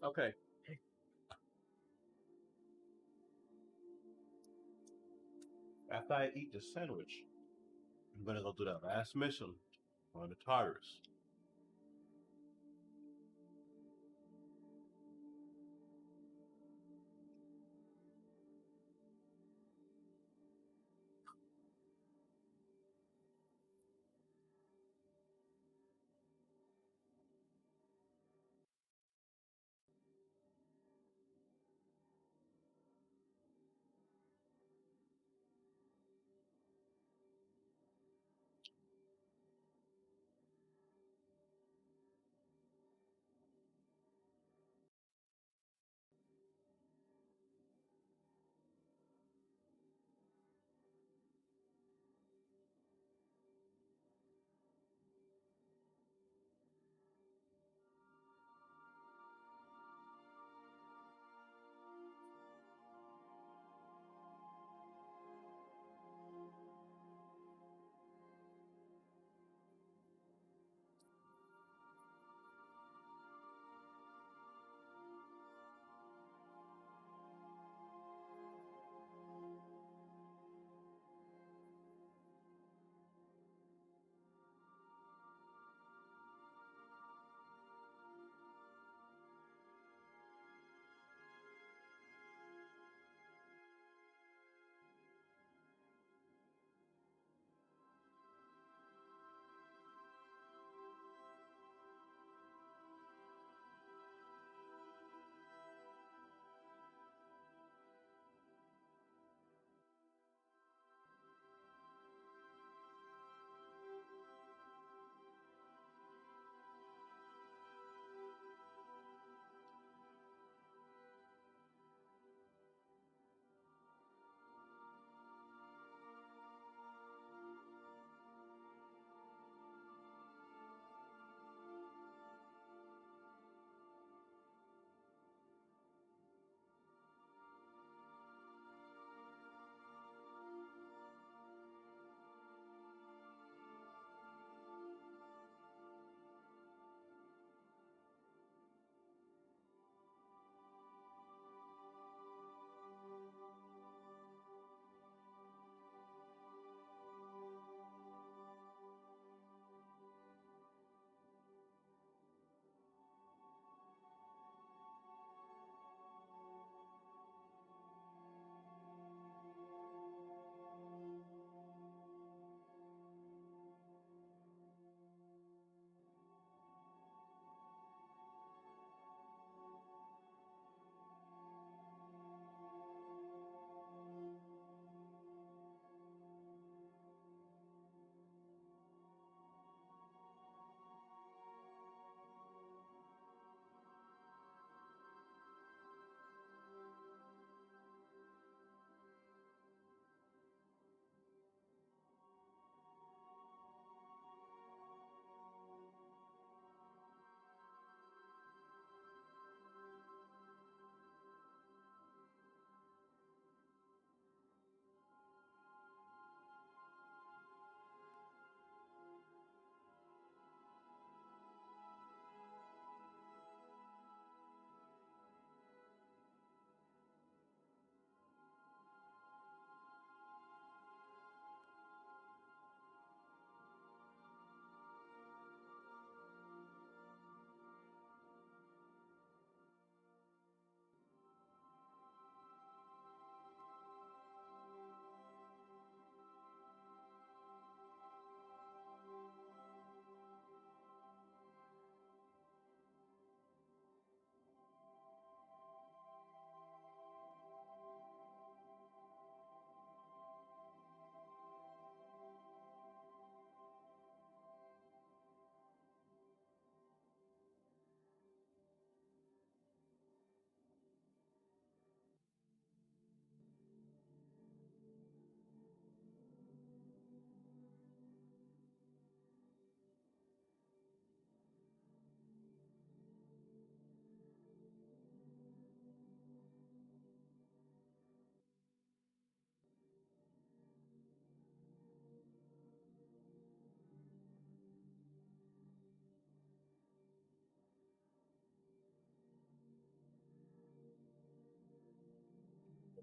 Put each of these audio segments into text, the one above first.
Okay. After I eat the sandwich, I'm gonna go do that last mission on the Tartarus.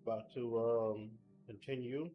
About to continue.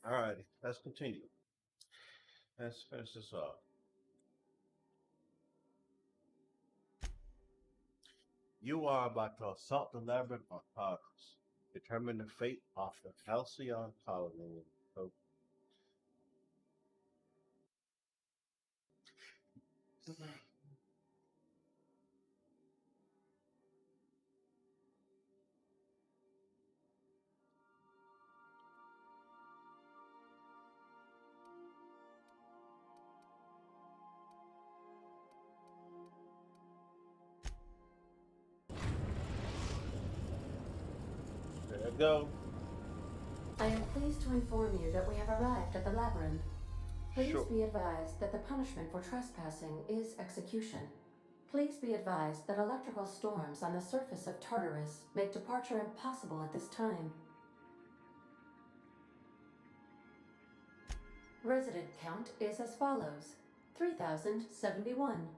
All right, let's continue. Let's finish this off. You are about to assault the labyrinth on Tarkus. Determine the fate of the Halcyon colony. So, there you go. I am pleased to inform you that we have arrived at the labyrinth. Please Sure. be advised that the punishment for trespassing is execution. Please be advised that electrical storms on the surface of Tartarus make departure impossible at this time. Resident count is as follows: 3,071.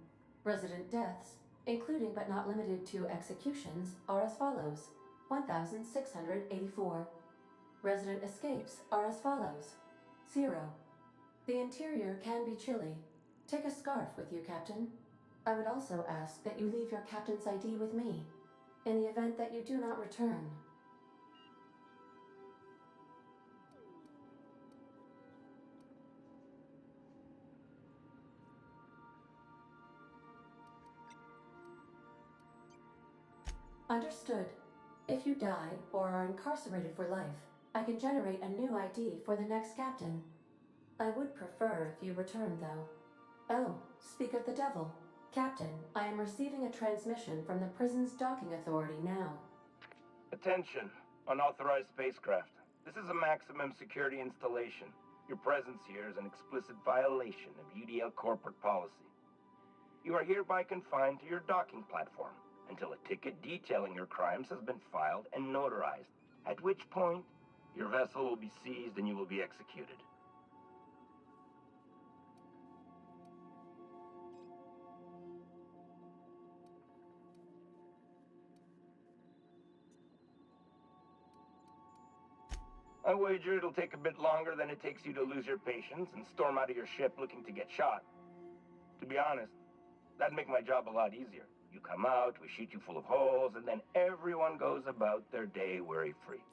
Resident deaths, including but not limited to executions, are as follows: 1,684. Resident escapes are as follows: 0. The interior can be chilly. Take a scarf with you, Captain. I would also ask that you leave your captain's ID with me, in the event that you do not return. Understood. If you die or are incarcerated for life, I can generate a new ID for the next captain. I would prefer if you return, though. Oh, speak of the devil. Captain, I am receiving a transmission from the prison's docking authority now. Attention, unauthorized spacecraft. This is a maximum security installation. Your presence here is an explicit violation of UDL corporate policy. You are hereby confined to your docking platform until a ticket detailing your crimes has been filed and notarized, at which point your vessel will be seized and you will be executed. I wager it'll take a bit longer than it takes you to lose your patience and storm out of your ship looking to get shot. To be honest, that'd make my job a lot easier. You come out, we shoot you full of holes, and then everyone goes about their day worry-free.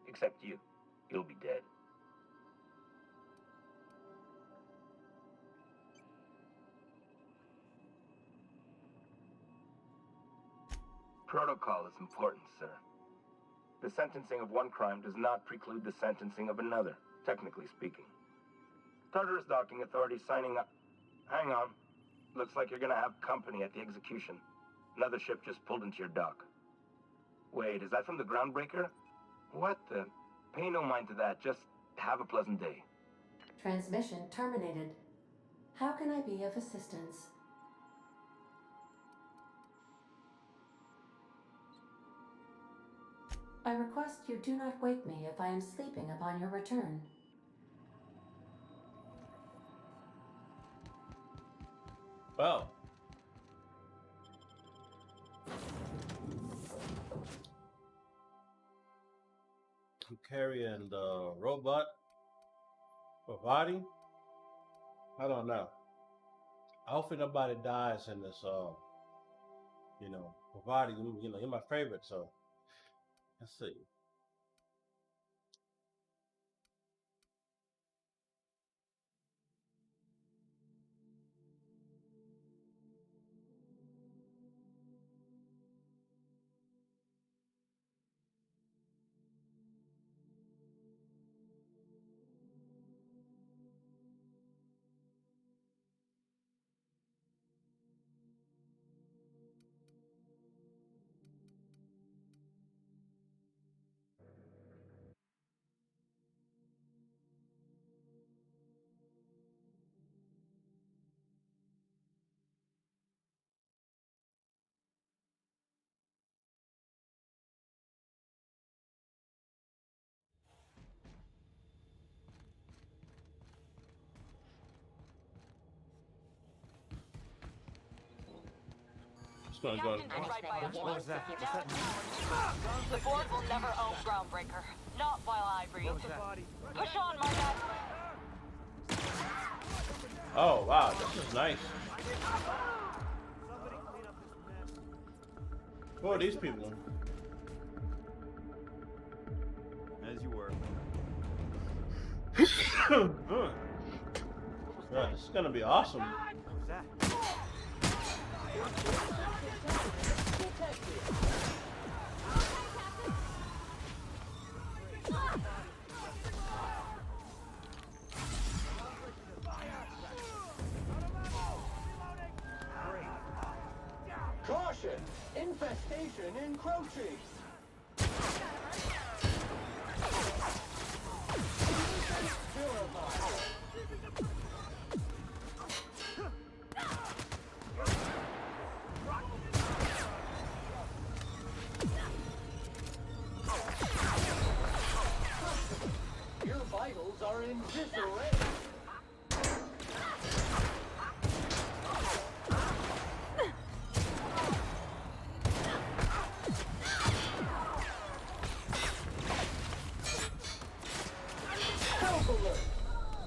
Except you. You'll be dead. Protocol is important, sir. The sentencing of one crime does not preclude the sentencing of another, technically speaking. Tartarus docking authorities signing up. Hang on. Looks like you're gonna have company at the execution. Another ship just pulled into your dock. Wait, is that from the Groundbreaker? What the? Pay no mind to that. Just have a pleasant day. Transmission terminated. How can I be of assistance? I request you do not wake me if I am sleeping upon your return. Well. I'm carrying the robot Bavati. I don't know. Hopefully nobody dies in this Bavati, you're my favorite, so let's see. It's gonna go. What was that? The board will never own Groundbreaker. Not while I breathe. Push on, my guy. Oh wow, this is nice. Who are these people? As you were. Yeah, this is gonna be awesome. What was that? Caution! Infestation encroaching! Your vitals are in disarray! Health alert!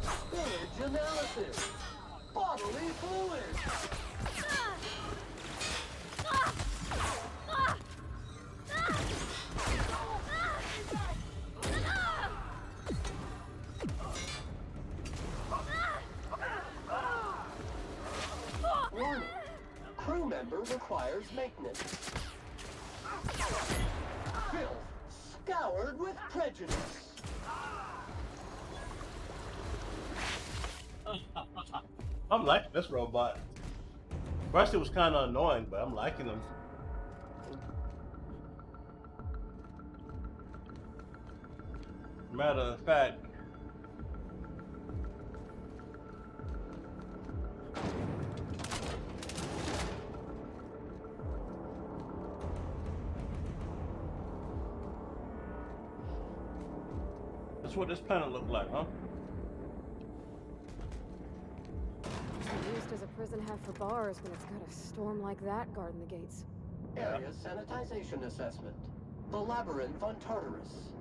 Spillage analysis! Bodily fluids! Warning! Crew member requires maintenance. Filth scoured with prejudice. I'm liking this robot. First it was kind of annoying, but I'm liking him. Matter of fact, that's what this planet looked like, huh? Used as a prison have for bars when it's got a storm like that guarding the gates. Area sanitization assessment. The Labyrinth on Tartarus.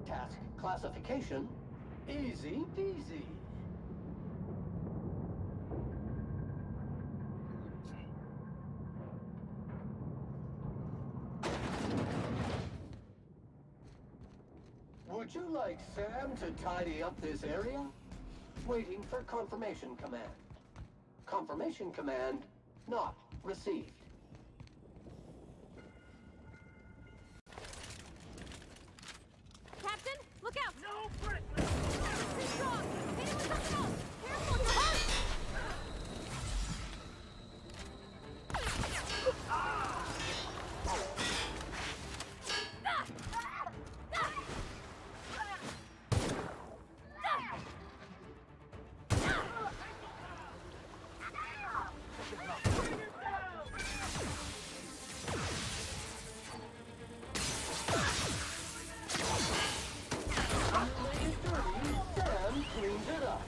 Task classification. Easy peasy. Would you like Sam to tidy up this area? Waiting for confirmation command. Confirmation command not received. Captain, look out! No, Franklin! Too strong! Hit him with something else! Careful, you're hurt! Sam cleans it up.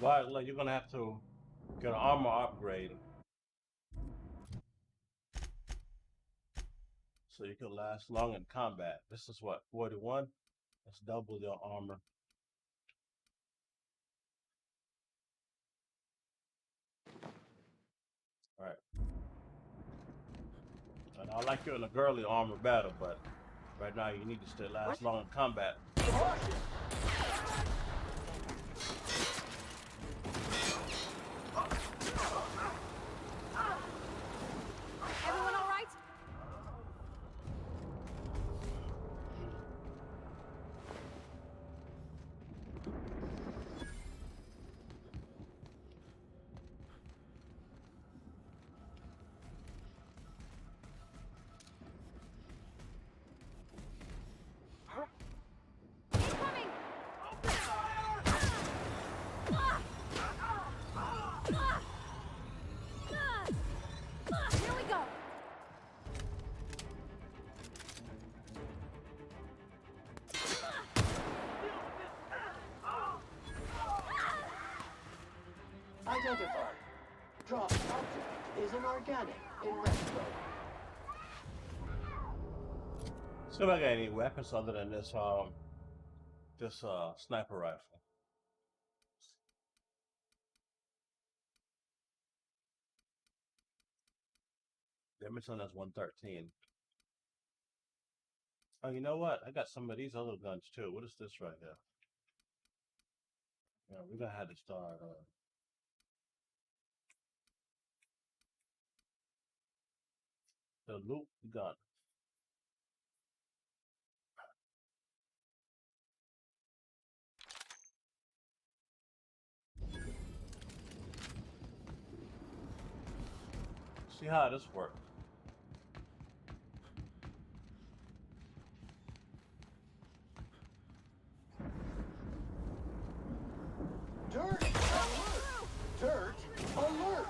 But like, you're gonna have to get an armor upgrade so you can last long in combat. This is what, 41? That's double your armor. Alright. And I like you in a girly armor battle, but right now you need to stay last long in combat. Everyone all right? Incoming! Here we go! Identified. Dropped object is an organic in retro. See if I got any weapons other than this sniper rifle. Damage on that's 113. Oh, you know what? I got some of these other guns too. What is this right here? Yeah, we're gonna have to start. The loop gun. See how this works. Dirt alert! Dirt alert!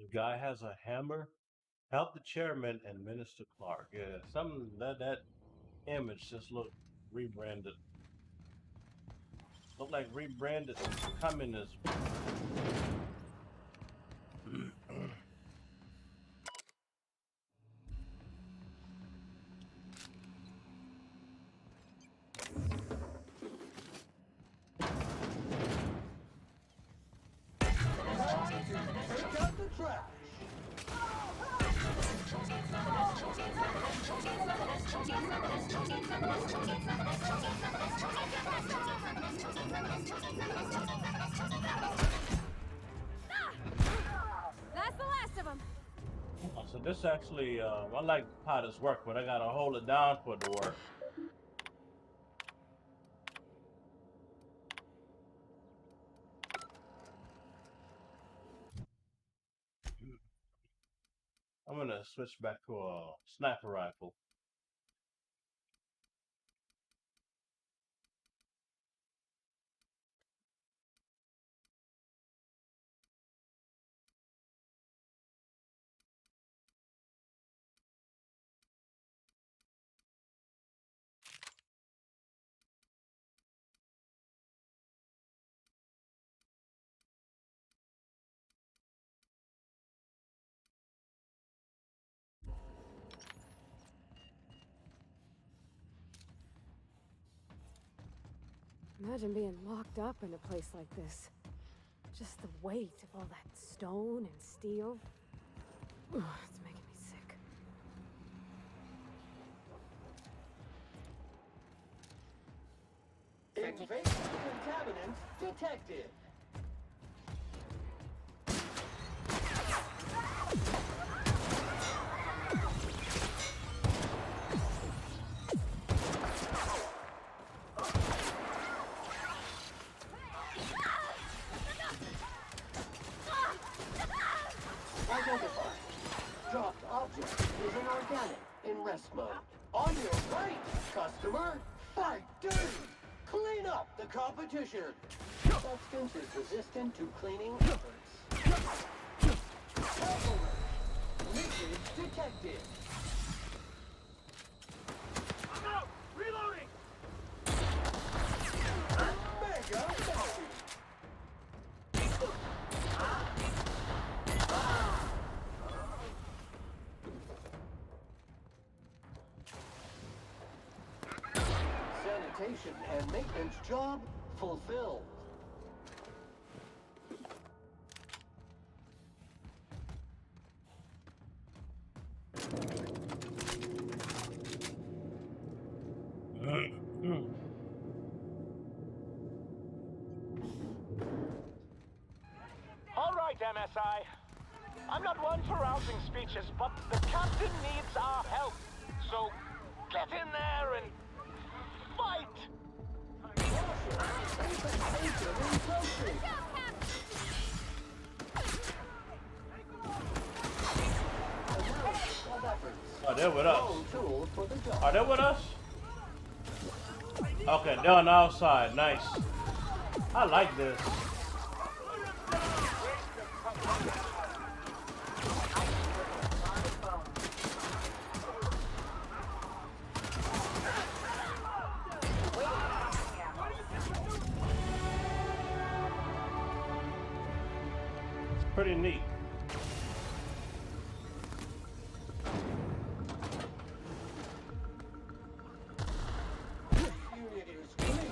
The guy has a hammer. Help the chairman and Minister Clark. Yeah, something that image just looked rebranded. Look like rebranded communism. Take out the trash. That's the last of them. So this actually, I like how this works, but I gotta hold it down for it to work. I'm gonna switch back to a sniper rifle. Imagine being locked up in a place like this. Just the weight of all that stone and steel. Ugh, it's making me sick. Invasive contaminant detected. Identified. Dropped object is an organic in rest mode. On your right, customer. Fight dirty. Clean up the competition. Substance is resistant to cleaning efforts. Alert. Leakage detected. I'm out! Reloading! Mega Bounty. Sanitation and maintenance job fulfilled. All right, MSI. I'm not one for rousing speeches, but the captain needs our help. So get in there and fight! Oh, they're with us. Tool for the job. Are they with us? Okay, they're on the outside. Nice. I like this. It's pretty neat. Unit is clean,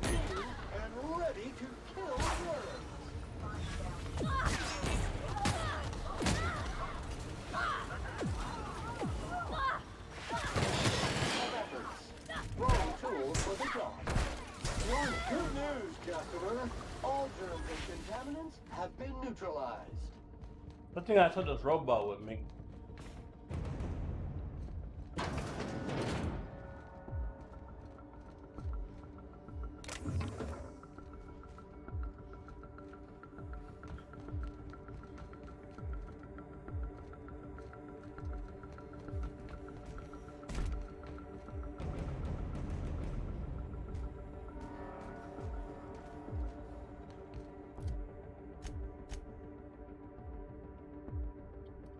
mean, and ready to kill worms. Efforts. Wrong tool for the job. Good news, customer. All germs and contaminants have been neutralized. Good thing I took this robot with me.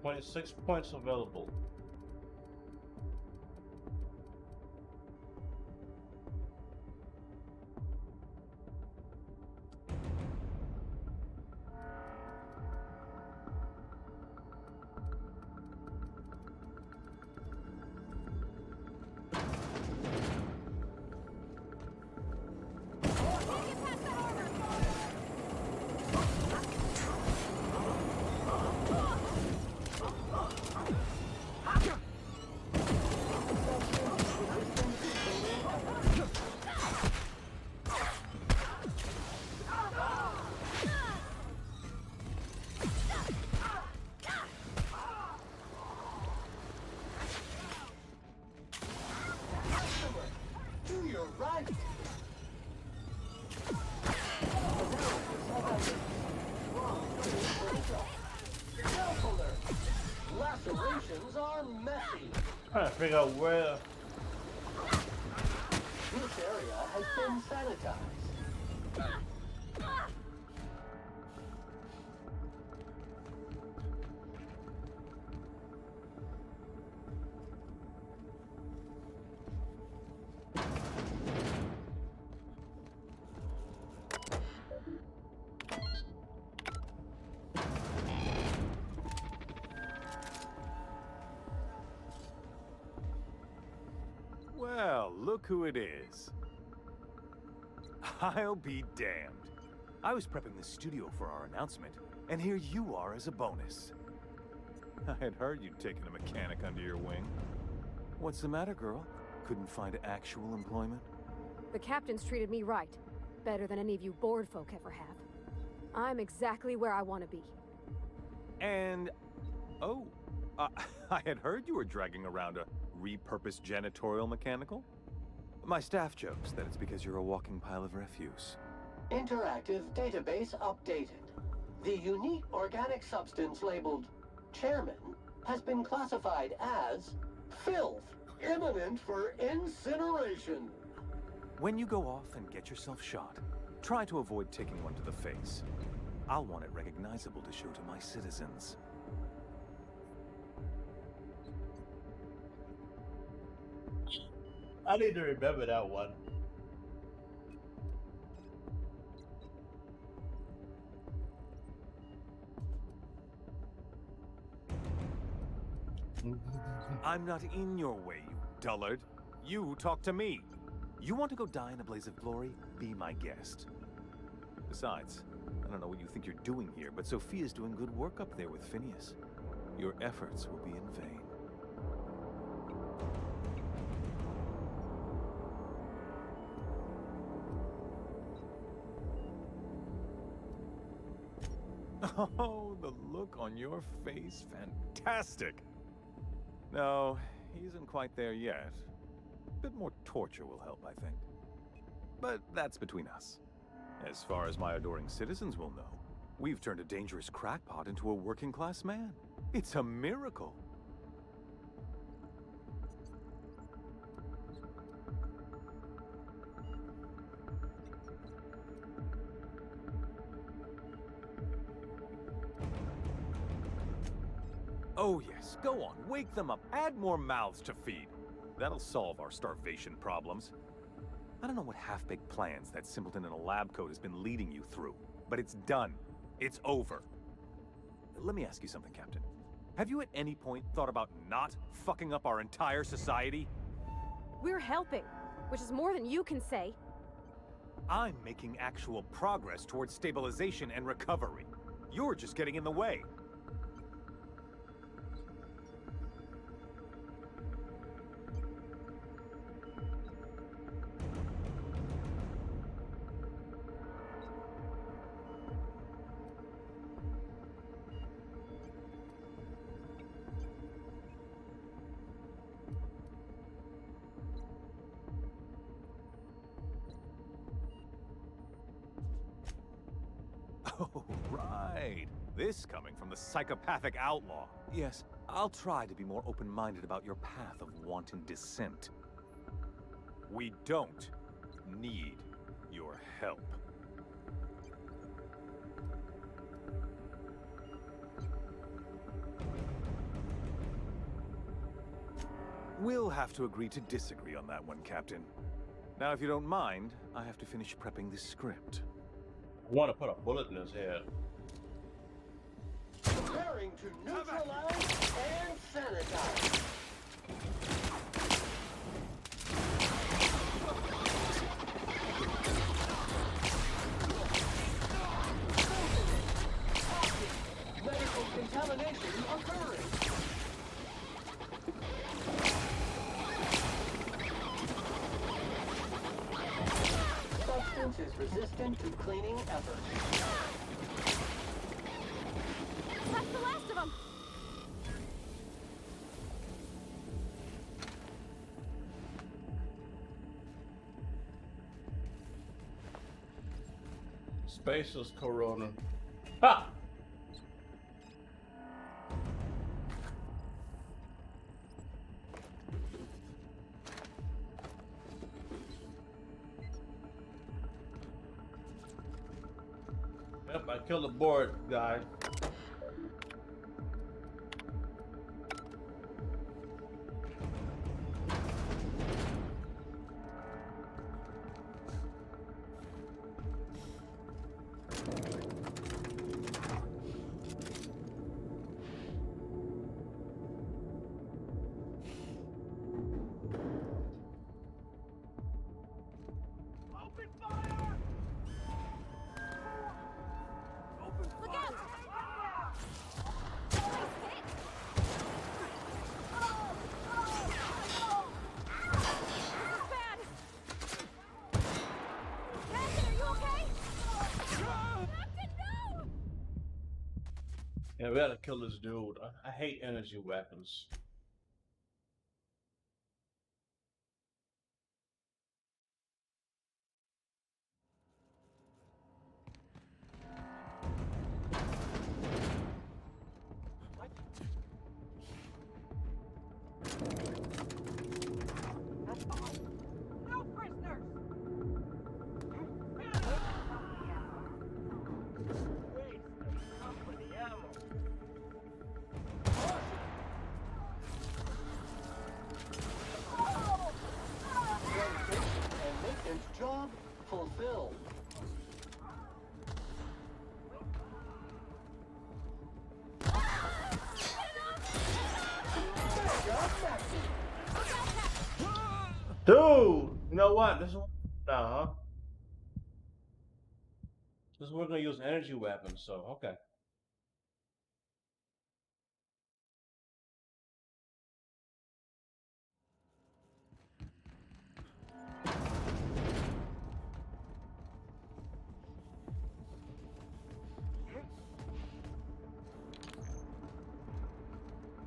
26 points available. Do your right. Lacerations are messy. Trying to figure out where. This area has been sanitized. Well, look who it is. I'll be damned. I was prepping the studio for our announcement, and here you are as a bonus. I had heard you'd taken a mechanic under your wing. What's the matter, girl? Couldn't find actual employment? The captain's treated me right. Better than any of you bored folk ever have. I'm exactly where I want to be. And... oh, I had heard you were dragging around a repurposed janitorial mechanical? My staff jokes that it's because you're a walking pile of refuse. Interactive database updated. The unique organic substance labeled Chairman has been classified as filth, imminent for incineration. When you go off and get yourself shot, try to avoid taking one to the face. I'll want it recognizable to show to my citizens. I need to remember that one. I'm not in your way, you dullard. You talk to me. You want to go die in a blaze of glory? Be my guest. Besides, I don't know what you think you're doing here, but Sophia's doing good work up there with Phineas. Your efforts will be in vain. Oh, the look on your face. Fantastic! No, he isn't quite there yet. A bit more torture will help, I think. But that's between us. As far as my adoring citizens will know, we've turned a dangerous crackpot into a working-class man. It's a miracle. Oh yes, go on, wake them up, add more mouths to feed. That'll solve our starvation problems. I don't know what half-baked plans that simpleton in a lab coat has been leading you through, but it's done. It's over. Let me ask you something, Captain. Have you at any point thought about not fucking up our entire society? We're helping, which is more than you can say. I'm making actual progress towards stabilization and recovery. You're just getting in the way. Oh, right. This coming from the psychopathic outlaw. Yes, I'll try to be more open-minded about your path of wanton dissent. We don't need your help. We'll have to agree to disagree on that one, Captain. Now, if you don't mind, I have to finish prepping this script. I want to put a bullet in his head. Preparing to neutralize and sanitize. Medical contamination occurring. Substance is resistant to cleaning efforts. That's the last of them! Spaceless Corona. Ha! Yep, I killed the board guy. Look out! Bad! Captain, are you okay? Captain, no! Yeah, we gotta kill this dude. I hate energy weapons. No prisoners! And maintenance job fulfilled. Dude, you know what? This is huh? This is we're gonna use energy weapons, so okay.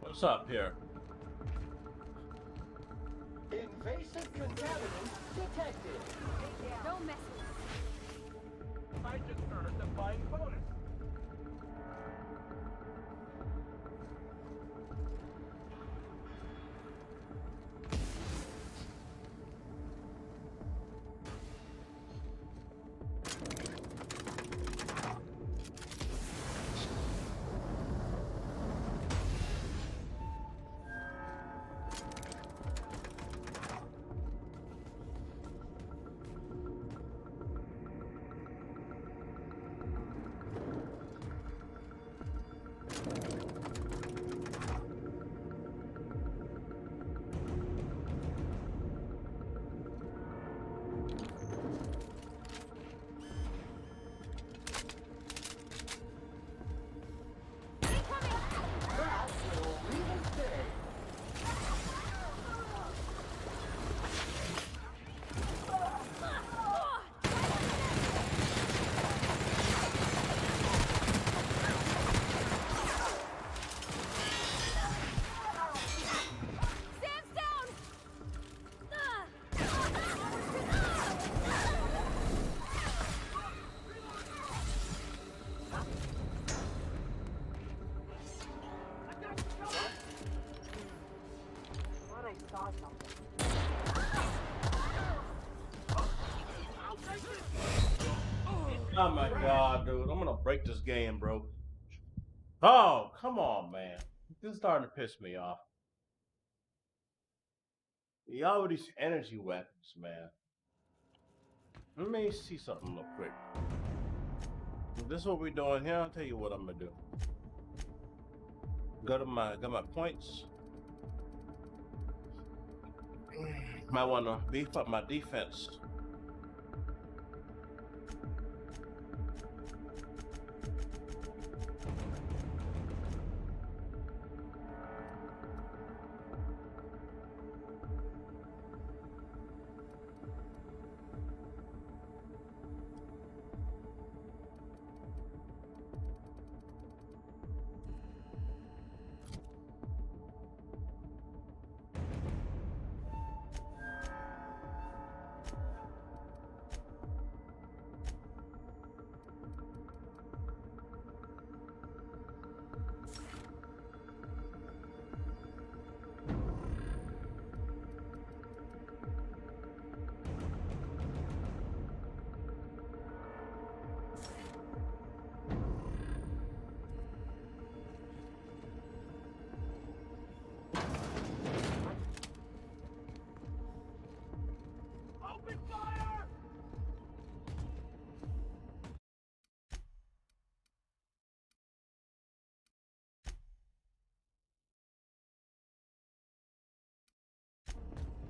What's up here? Invasive contaminants detected. Don't mess with I just earned a fine bonus. That will really stay. Sandstone! Thought I saw something. Oh my god, dude. I'm gonna break this game, bro. Oh, come on, man. This is starting to piss me off. Y'all with these energy weapons, man. Let me see something real quick. If this is what we're doing here, I'll tell you what I'm gonna do. Got my points. Might wanna beef up my defense.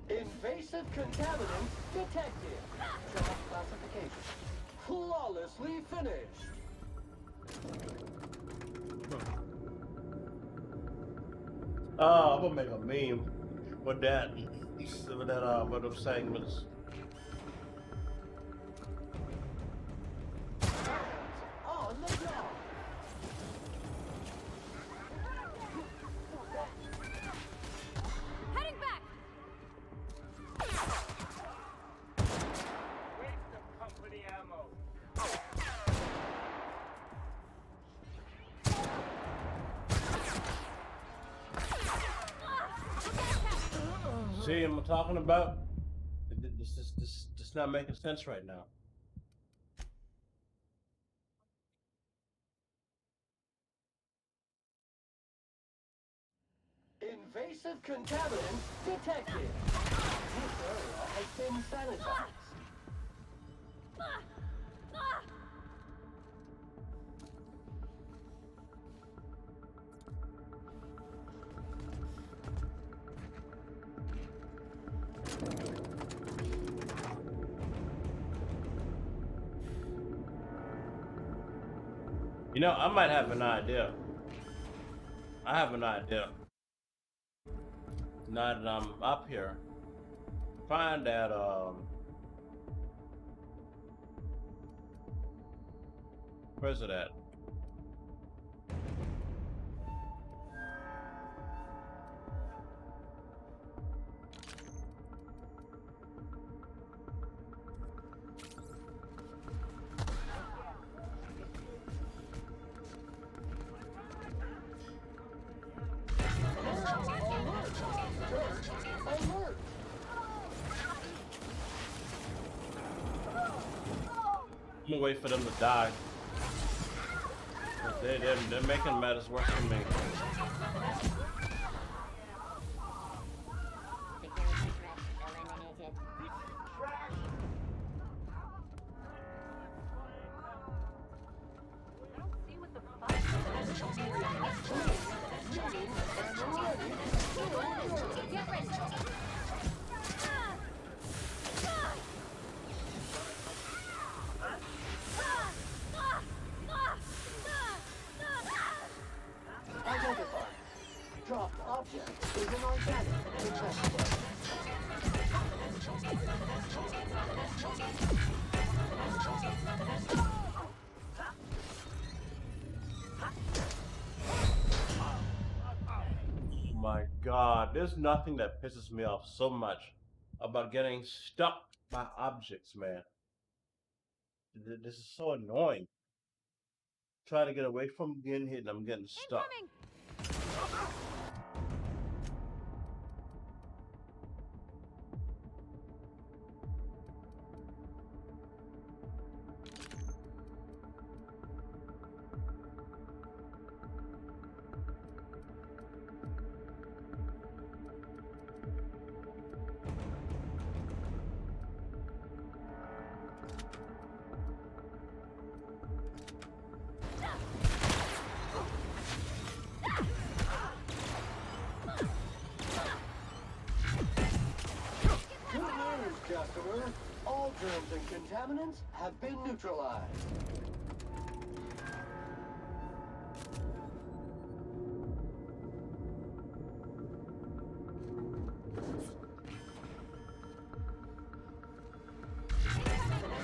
Invasive contaminants detected. Job classification. Flawlessly finished. Oh, I'm gonna make a meme with that. With those segments. On the job. Heading back! Waste of company ammo. See, I'm talking about. This not making sense right now. Invasive contaminants detected. This area has been sanitized. You know, I might have an idea. I have an idea. Now that I'm up here, find that where's it at? Alert! I'm gonna wait for them to die. They're making matters worse for me. Identified. Dropped object is an organic investment. My God, there's nothing that pisses me off so much about getting stuck by objects, man. This is so annoying. Trying to get away from getting hit and I'm getting stuck. Incoming! customer. All germs and contaminants have been neutralized.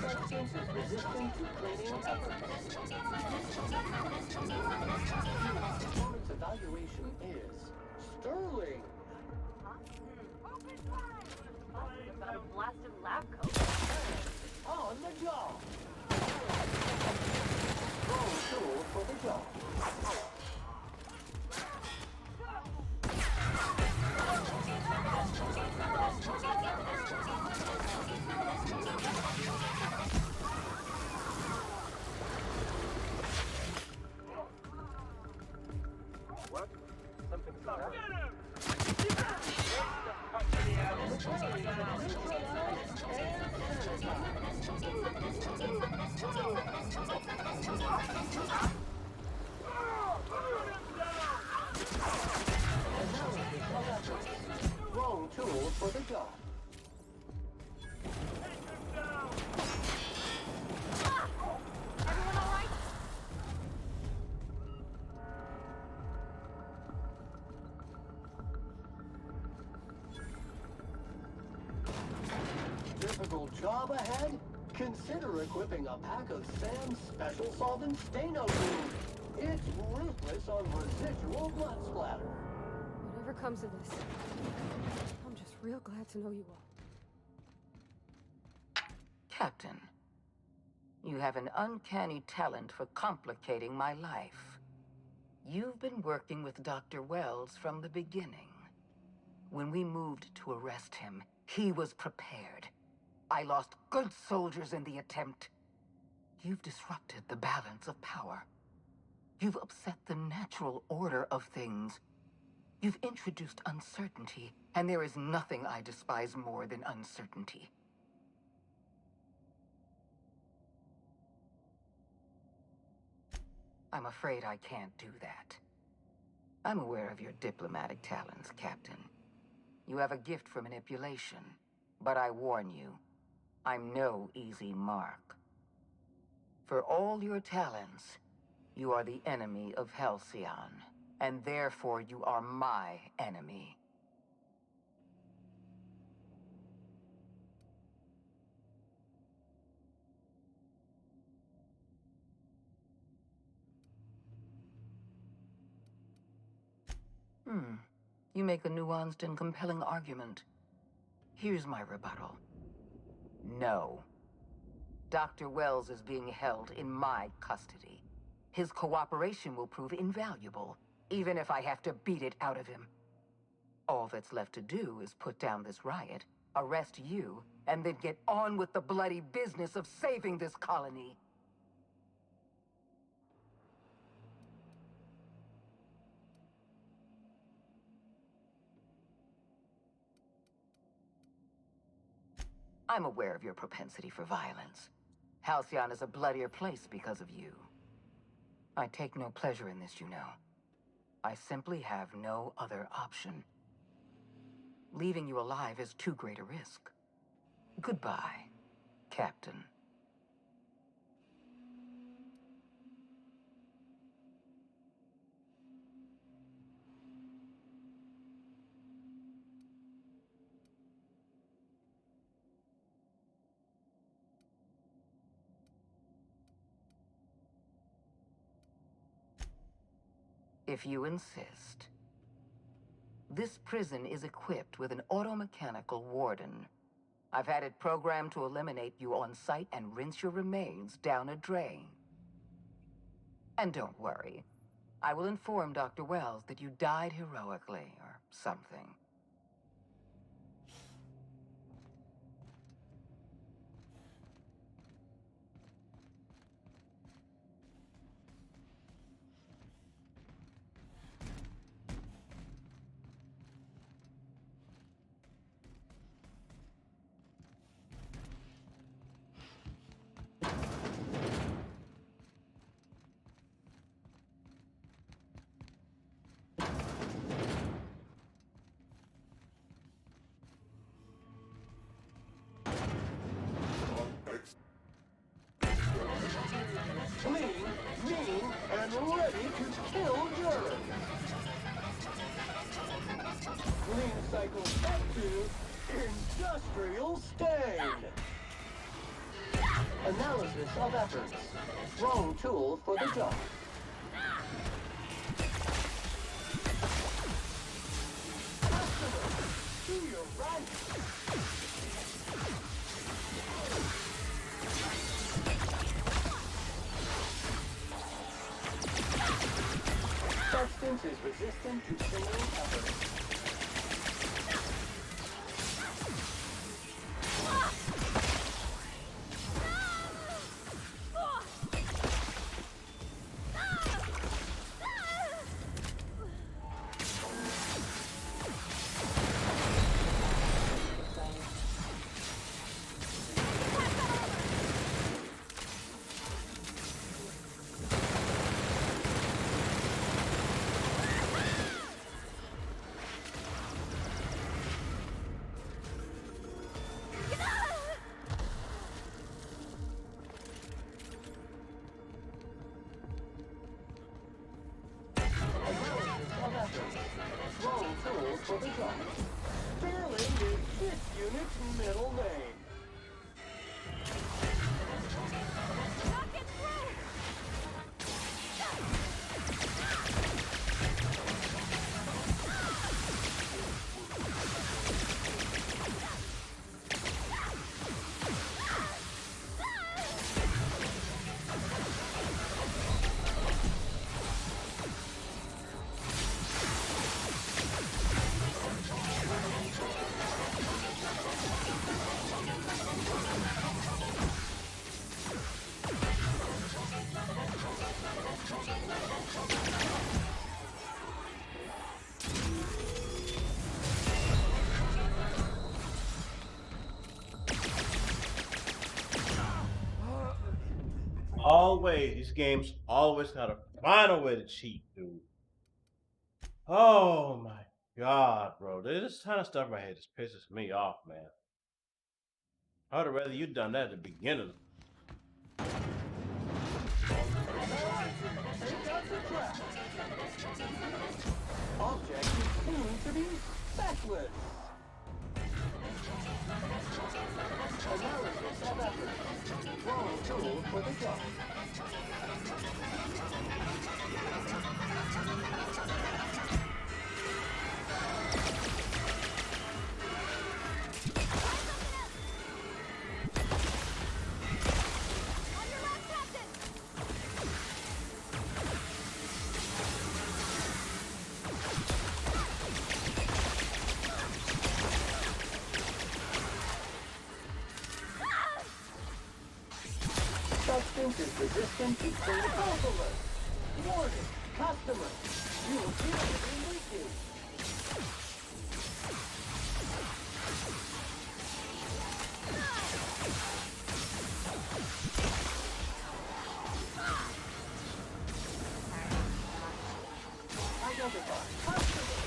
Substance is resistant to cleaning efforts. Performance evaluation is sterling. Got a blasted lab coat. On the job. Wrong tool for the job. What? Something's not right. Wrong tool for the job. Everyone all right? Difficult job ahead? Consider equipping a pack of Sam's special solvent Stano Food. It's ruthless on residual blood splatter. Whatever comes of this, I'm just real glad to know you all. Captain, you have an uncanny talent for complicating my life. You've been working with Dr. Wells from the beginning. When we moved to arrest him, he was prepared. I lost good soldiers in the attempt. You've disrupted the balance of power. You've upset the natural order of things. You've introduced uncertainty, and there is nothing I despise more than uncertainty. I'm afraid I can't do that. I'm aware of your diplomatic talents, Captain. You have a gift for manipulation, but I warn you, I'm no easy mark. For all your talents, you are the enemy of Halcyon, and therefore you are my enemy. You make a nuanced and compelling argument. Here's my rebuttal. No. Dr. Wells is being held in my custody. His cooperation will prove invaluable, even if I have to beat it out of him. All that's left to do is put down this riot, arrest you, and then get on with the bloody business of saving this colony. I'm aware of your propensity for violence. Halcyon is a bloodier place because of you. I take no pleasure in this, you know. I simply have no other option. Leaving you alive is too great a risk. Goodbye, Captain. If you insist. This prison is equipped with an automechanical warden. I've had it programmed to eliminate you on sight and rinse your remains down a drain. And don't worry. I will inform Dr. Wells that you died heroically, or something. recycle back to industrial stain. Analysis of efforts. Wrong tool for the job. Customer, do your right. Substance is resistant to single effort. Wrong tool for the job. Sterling is this unit's middle name. Always, these games always gotta find a way to cheat, dude. Oh my god, bro. This kind of stuff right here just pisses me off, man. I'd have rather you done that at the beginning. Object is soon to be backless. Analysis of effort. Wrong tool for the job. Substance is resistant to single. Warning, customer. You appear to be leaking. Identify. Customer.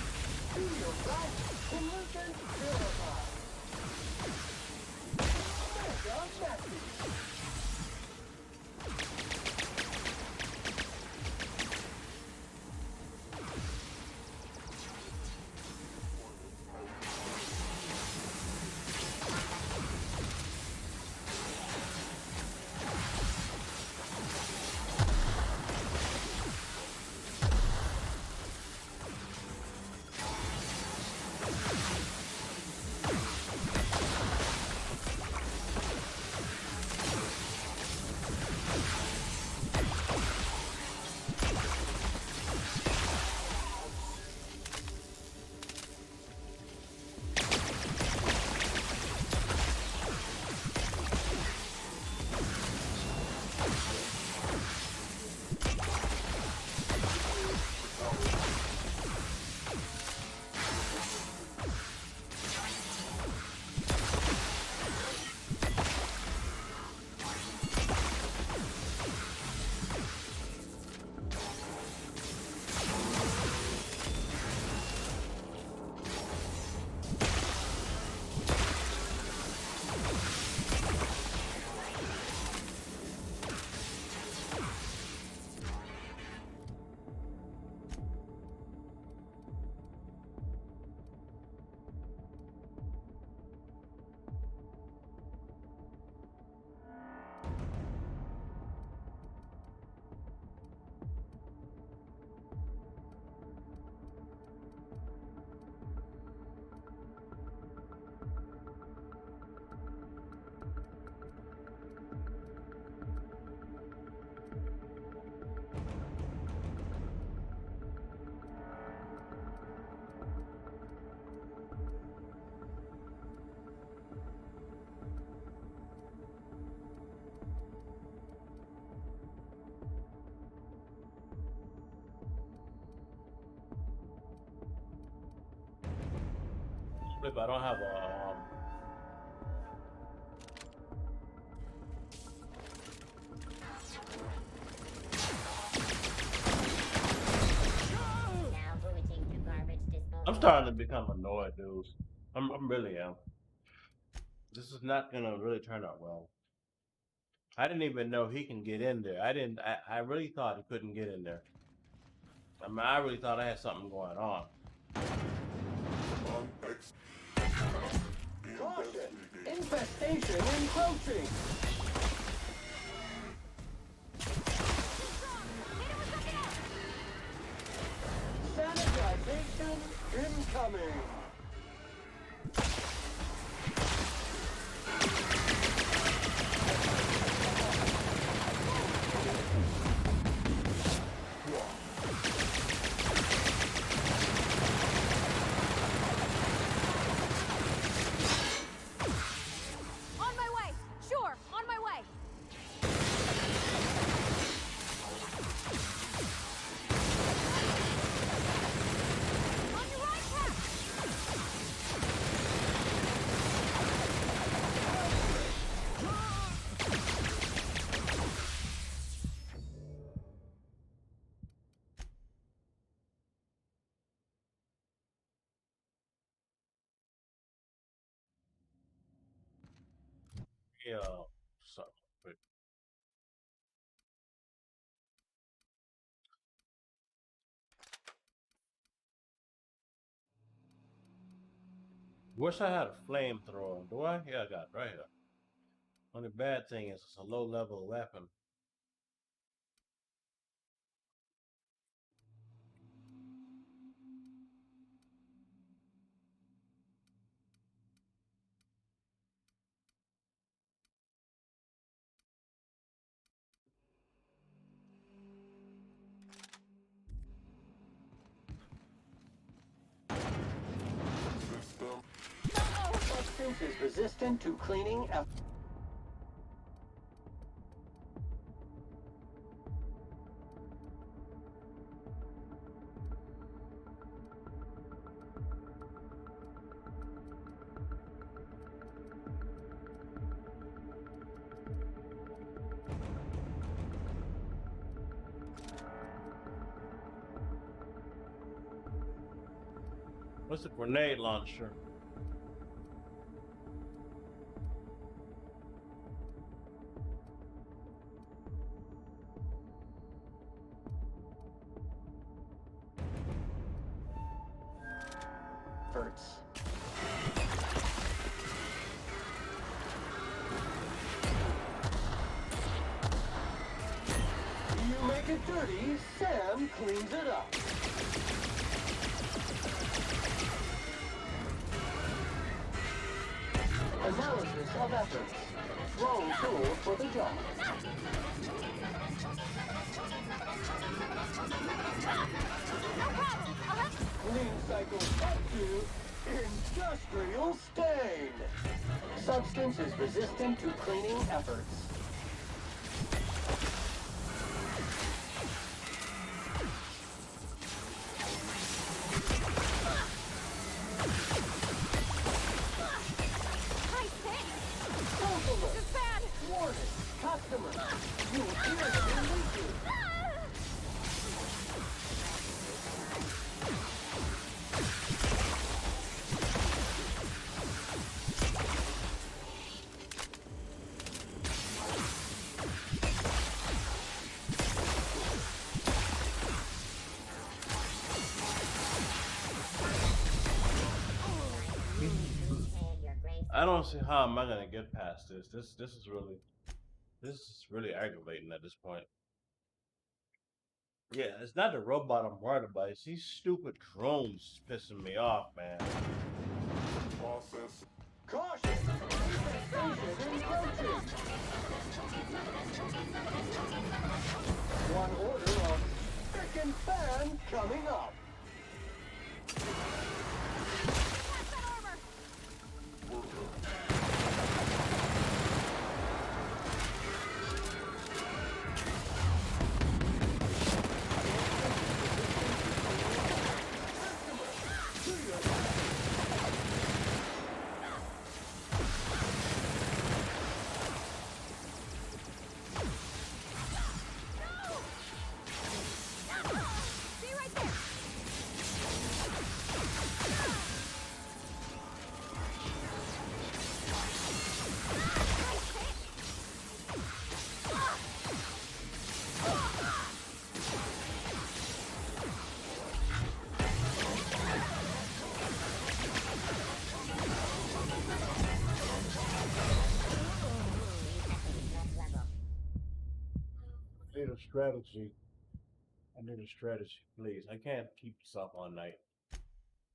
Do your right. Pollutant verified. Mega message. but I don't have a I'm starting to become annoyed, dude. I'm really am. This is not gonna really turn out well. I didn't even know he can get in there. I really thought he couldn't get in there. I mean, I really thought I had something going on. Caution! Infestation encroaching! Sanitization incoming! On my way! Sure, on my way! On your right track! Yeah, so but wish I had a flamethrower. Do I? Yeah, I got it right here. Only bad thing is it's a low level weapon. Substance is resistant to cleaning efforts. What's a grenade launcher? You make it dirty, Sam cleans it up. Analysis of efforts. Wrong tool for the job. Clean cycle up to industrial stain. Substance is resistant to cleaning efforts. Warning, customer, you appear to be leaking. I don't see how am I gonna get past this. This is really aggravating at this point. Yeah, it's not the robot I'm worried about. It's these stupid drones pissing me off, man. Caution! Infestation encroaching! One order of frickin' fan coming up! strategy. I need a strategy, please. I can't keep this up all night.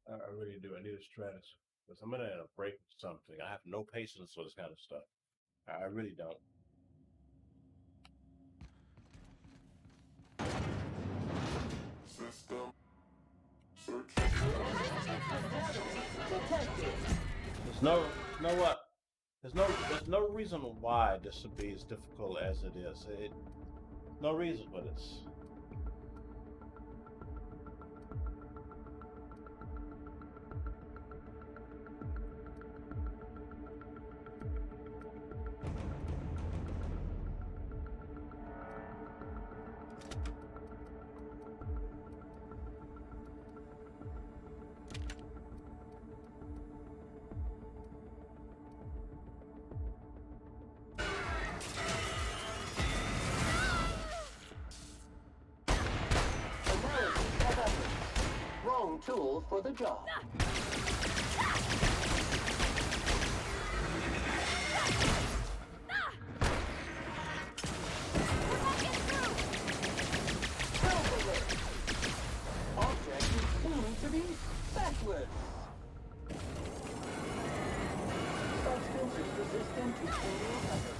I really do. I need a strategy. Because I'm gonna end up breaking something. I have no patience for this kind of stuff. I really don't. System search. There's no, you know what? There's no reason why this should be as difficult as it is. No reason for this. Wrong tool for the job. Object is soon to be backward. Substance is resistant to single effort.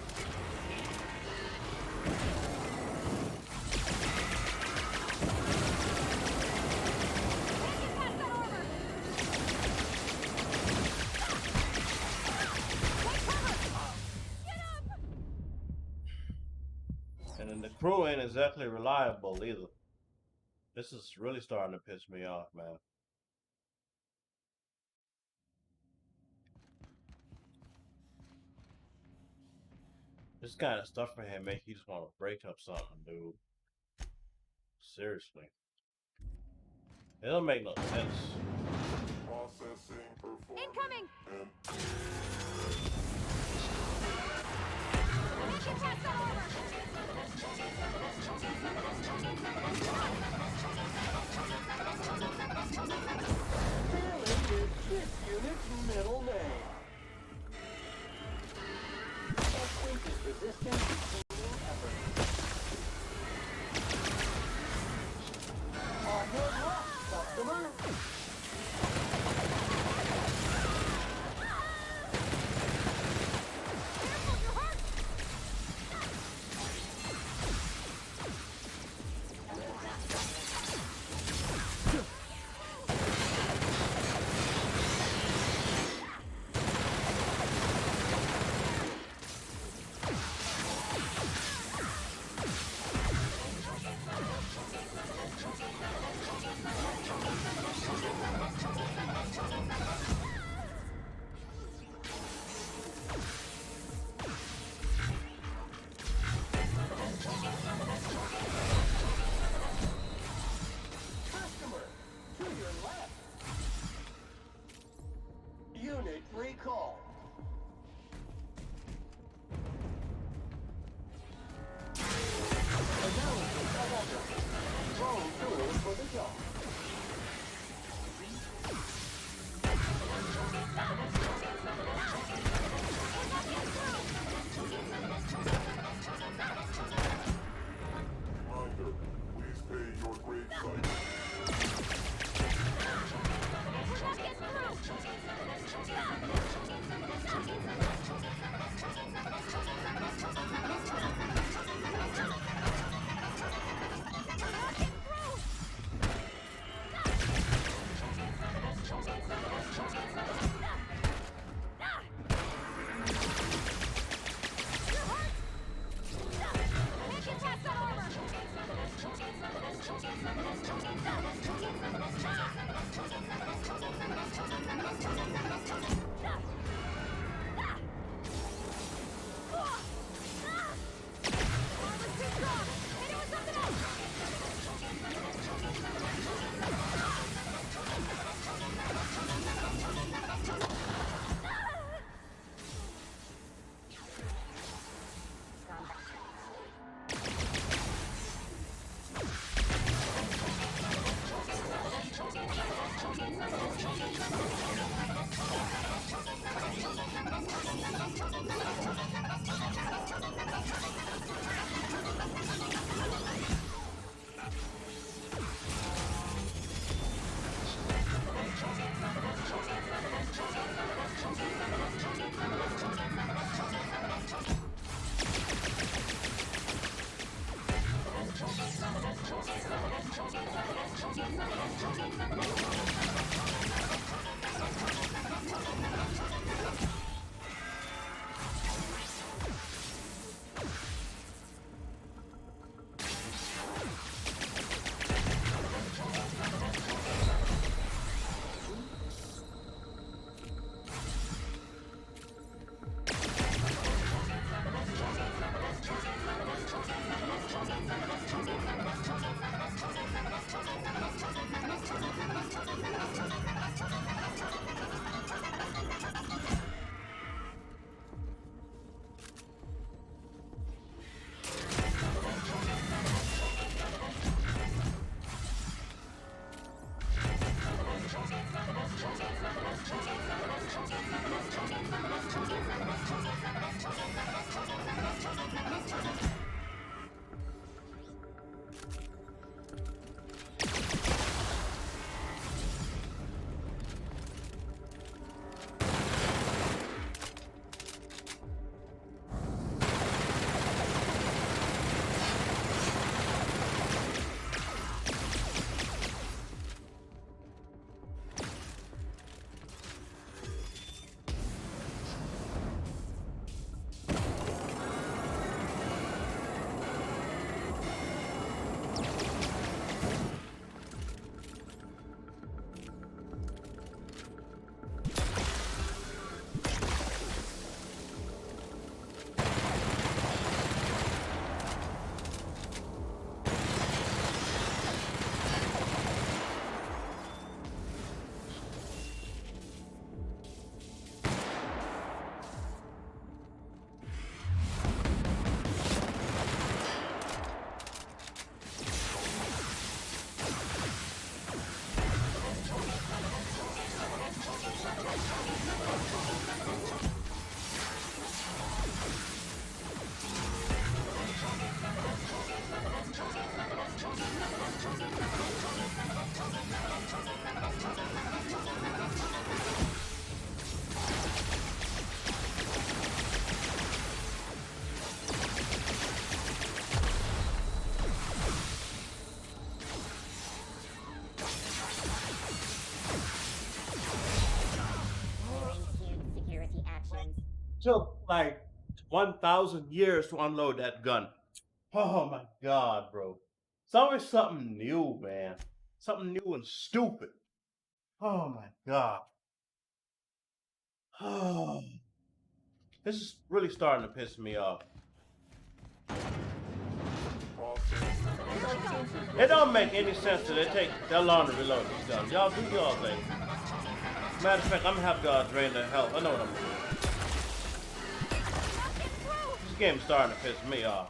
And then the crew ain't exactly reliable either. This is really starting to piss me off, man. This kind of stuff for him make you just want to break up something, dude. Seriously. It don't make no sense. Processing performance. Incoming! Fairly is this unit's middle name. Substance is resistant to single effort. On your left, customer. Customer, to your left. Unit recall. Analysis of effort. Wrong tool for the job. Reminder, please pay your grave site. Took like 1,000 years to unload that gun. Oh my god, bro. It's always something new, man. Something new and stupid. Oh my god. Oh, this is really starting to piss me off. It don't make any sense that they take that long to reload these guns. Y'all do y'all thing. Matter of fact, I'm gonna have to drain their health. I know what I'm doing. This game's starting to piss me off.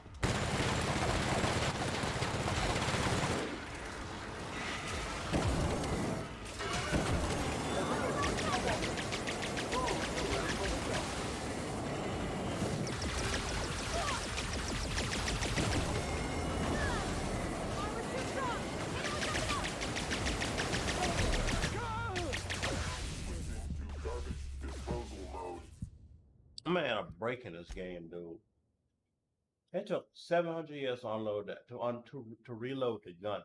I'm gonna end up breaking this game, dude. It took 700 years to unload that, to reload the gun.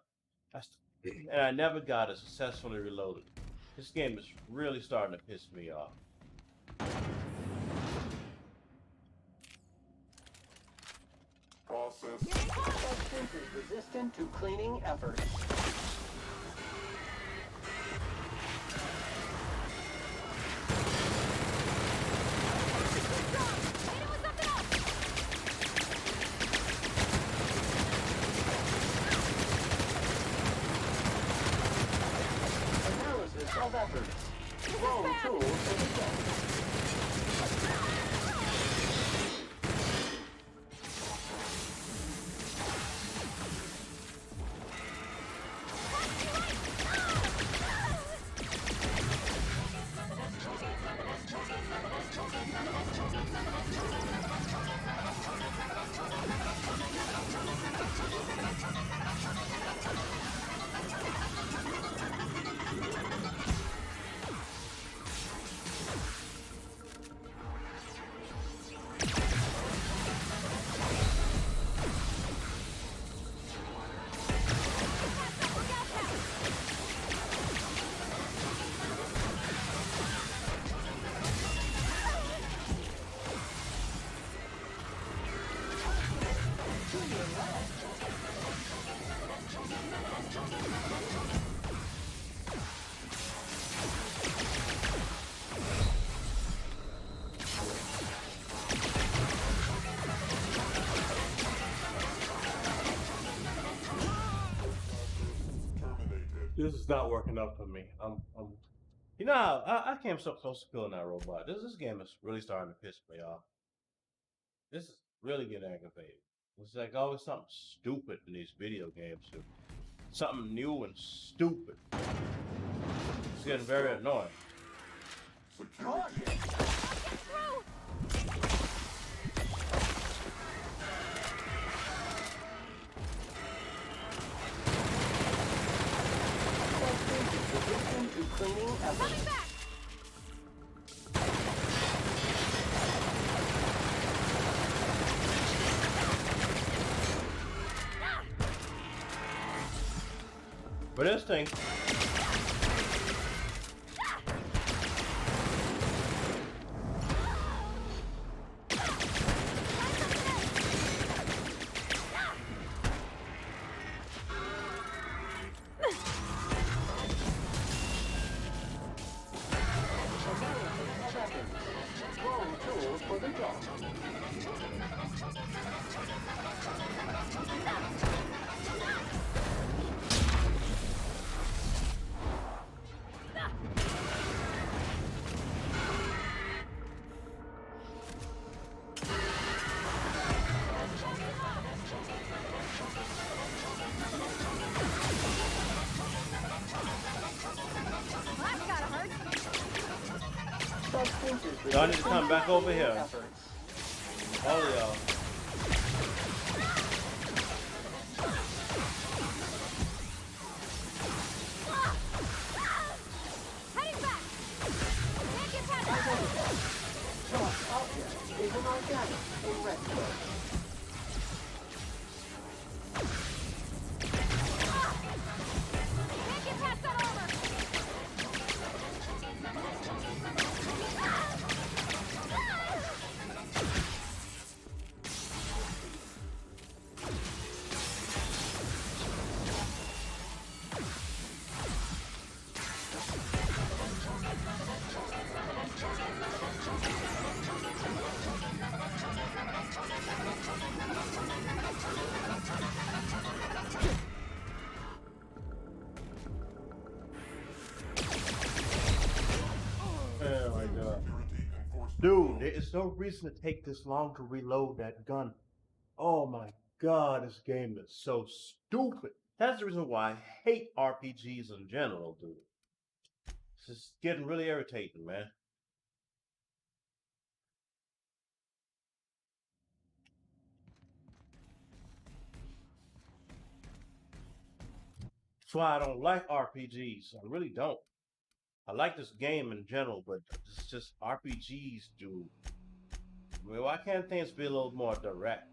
And I never got it successfully reloaded. This game is really starting to piss me off. Substance is resistant to cleaning efforts. Analysis of efforts. Roll tools for the job. This is not working out for me. You know how I came so close to killing that robot. This game is really starting to piss me off. This is really getting aggravated. It's like always something stupid in these video games, too. Something new and stupid. It's getting very annoying. Cleaning efforts. But this thing. Y'all need to come back over here. All of y'all. Is an organic in rest mode. Dude, there is no reason to take this long to reload that gun. Oh my god, this game is so stupid. That's the reason why I hate RPGs in general, dude. It's just getting really irritating, man. That's why I don't like RPGs. I really don't. I like this game in general, but it's just RPGs, dude. I mean, why can't things be a little more direct?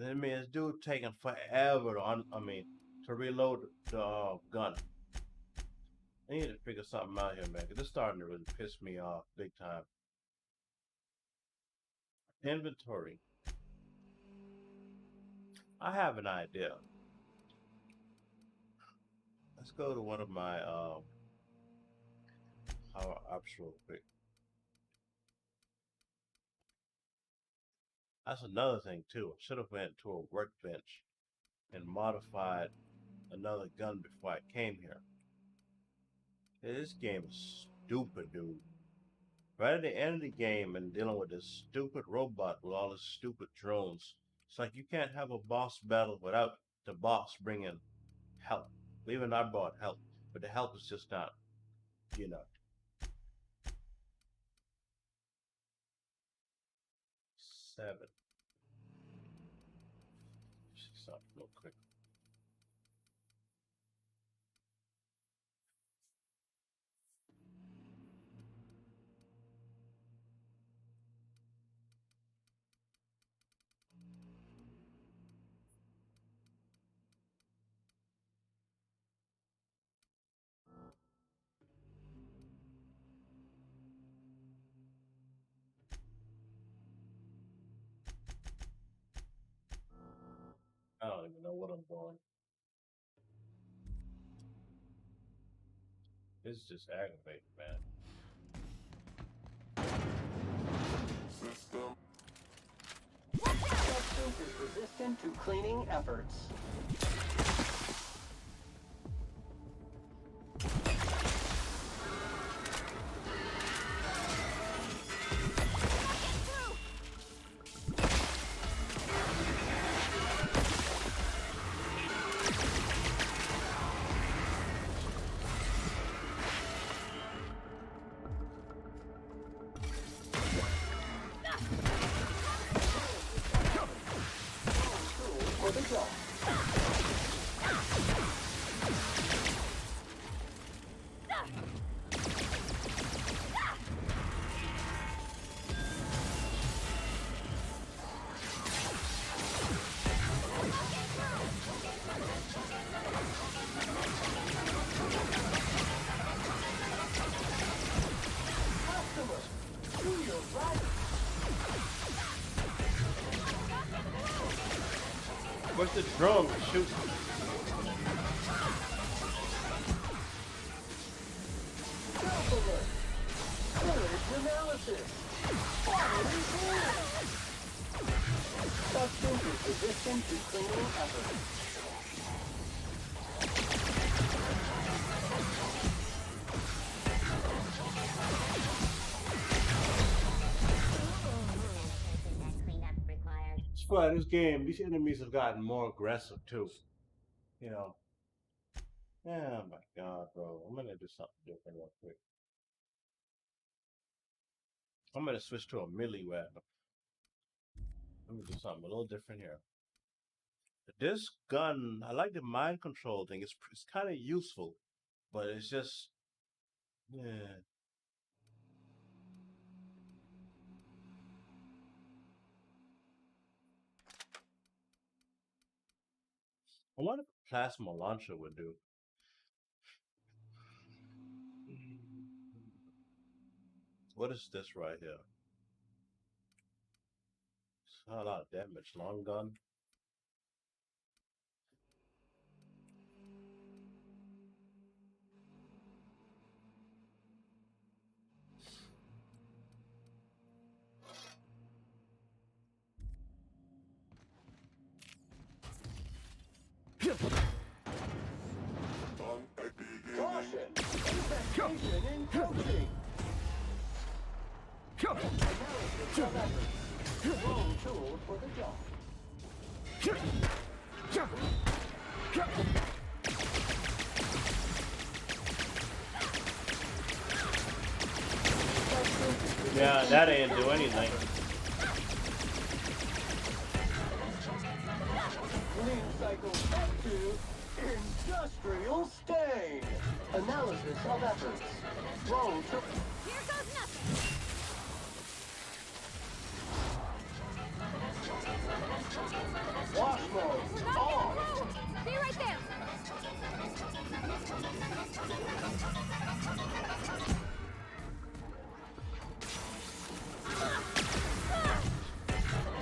I mean, this dude taking forever to reload the gun. I need to figure something out here, man, because it's starting to really piss me off big time. Inventory. I have an idea. Let's go to one of my power ups real quick. That's another thing too. I should have went to a workbench and modified another gun before I came here. This game is stupid, dude. Right at the end of the game and dealing with this stupid robot with all his stupid drones. It's like you can't have a boss battle without the boss bringing help. Even I brought help, but the help is just not, you know. 7. Stop real quick. I don't even know what I'm doing. It's just aggravating, man. System. That suit is resistant to cleaning efforts. For the job. Customer, do your right. What's the drum? Shoot. Self-alert. Courage analysis. Quality cleaning. Substance is resistant to cleaning efforts. But this game, these enemies have gotten more aggressive too. You know. Oh my god, bro. I'm gonna do something different real quick. I'm gonna switch to a melee weapon. Let me do something a little different here. This gun, I like the mind control thing. It's kind of useful, but it's just, yeah. I wonder what a plasma launcher would do. What is this right here? It's not a lot of damage. Long gun. Analysis of efforts. Wrong tool for the job. Yeah, that didn't do anything. Clean cycle up to industrial stain. Analysis of efforts. Wrong tool. Here goes nothing. Wash mode on. Be right there.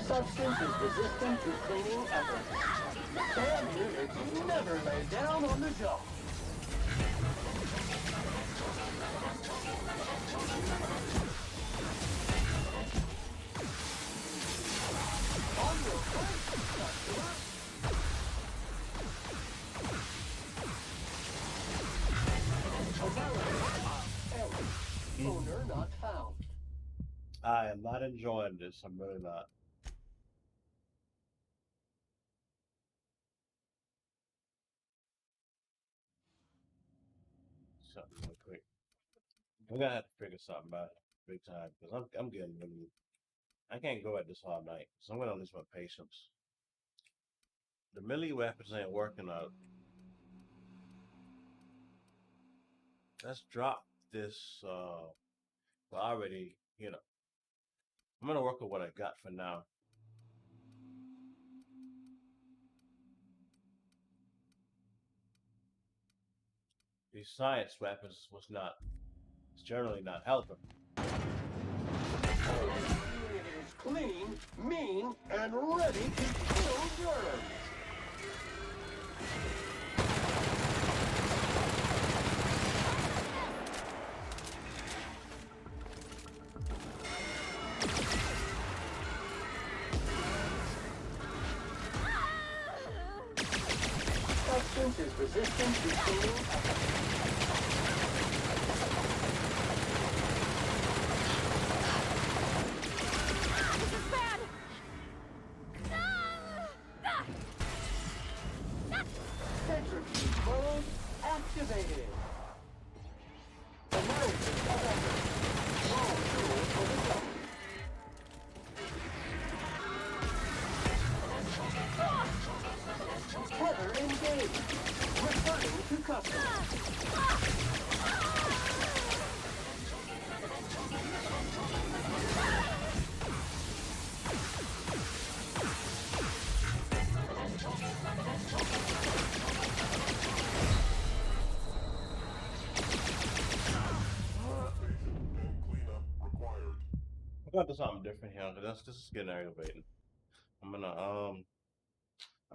Substance is resistant to cleaning efforts. Damn units never lay down on the job. On your right, customer. Owner not found. I am not enjoying this. I'm really not. Something real quick. We're gonna have to figure something out big time because I'm getting really. I can't go at this all night, so I'm gonna lose my patience. The melee weapons ain't working out. Let's drop this. But already, you know, I'm gonna work with what I got for now. These science weapons was not. It's generally not helping. It is clean, mean, and ready to kill germs. Substance is resistant to cleaning efforts. Centrifuge mode activated. Analysis of efforts. Wrong tool for the job. Tether engaged. Returning to customer. Required. I'm gonna do something different here because this is getting aggravating. I'm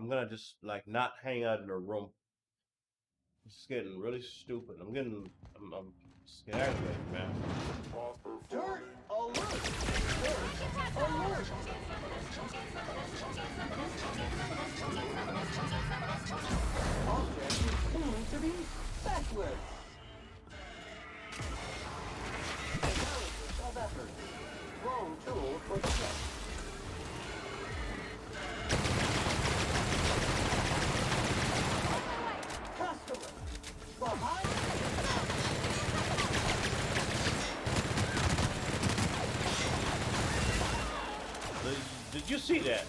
gonna just like not hang out in the room. It's getting really stupid. I'm just getting aggravated, man. Dirt alert! Dirt alert! Object is soon to be feckless. Analysis of efforts. Wrong tool for the job. Customer! Behind Did you see that?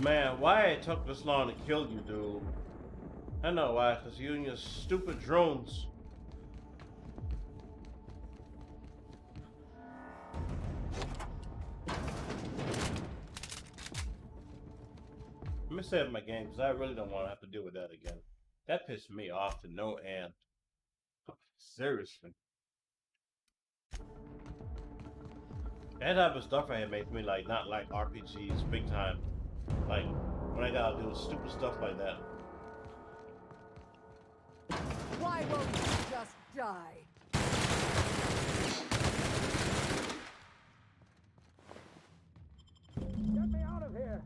Man, why it took this long to kill you, dude? I know why, because you and your stupid drones. Let me save my game, because I really don't want to have to deal with that again. That pissed me off to no end. Seriously. That type of stuff right here makes me like not like RPGs big time. Like when I gotta do stupid stuff like that. Why won't you just die? Get me out of here!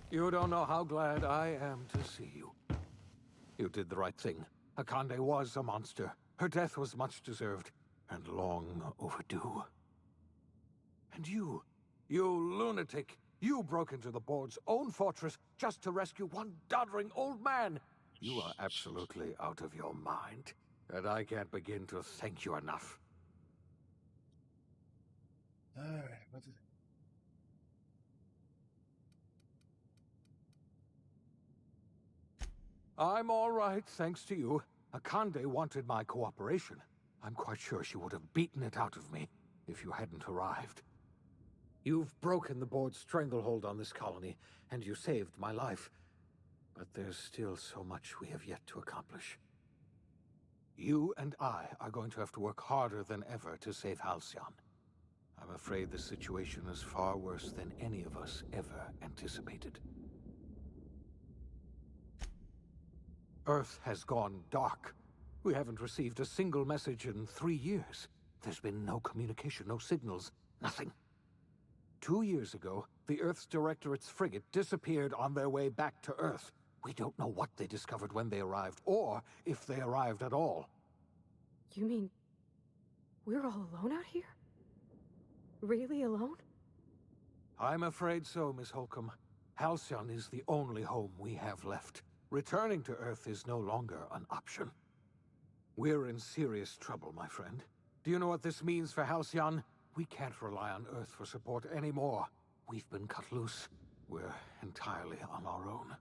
You don't know how glad I am to see you. You did the right thing. Akande was a monster. Her death was much deserved, and long overdue. And you lunatic, you broke into the board's own fortress just to rescue one doddering old man. You are absolutely out of your mind, and I can't begin to thank you enough. Alright, what is it? I'm all right, thanks to you. Akande wanted my cooperation. I'm quite sure she would have beaten it out of me if you hadn't arrived. You've broken the board's stranglehold on this colony, and you saved my life. But there's still so much we have yet to accomplish. You and I are going to have to work harder than ever to save Halcyon. I'm afraid the situation is far worse than any of us ever anticipated. Earth has gone dark. We haven't received a single message in 3 years. There's been no communication, no signals, nothing. 2 years ago, the Earth's Directorate's frigate disappeared on their way back to Earth. We don't know what they discovered when they arrived, or if they arrived at all. You mean we're all alone out here? Really alone? I'm afraid so, Miss Holcomb. Halcyon is the only home we have left. Returning to Earth is no longer an option. We're in serious trouble, my friend. Do you know what this means for Halcyon? We can't rely on Earth for support anymore. We've been cut loose. We're entirely on our own.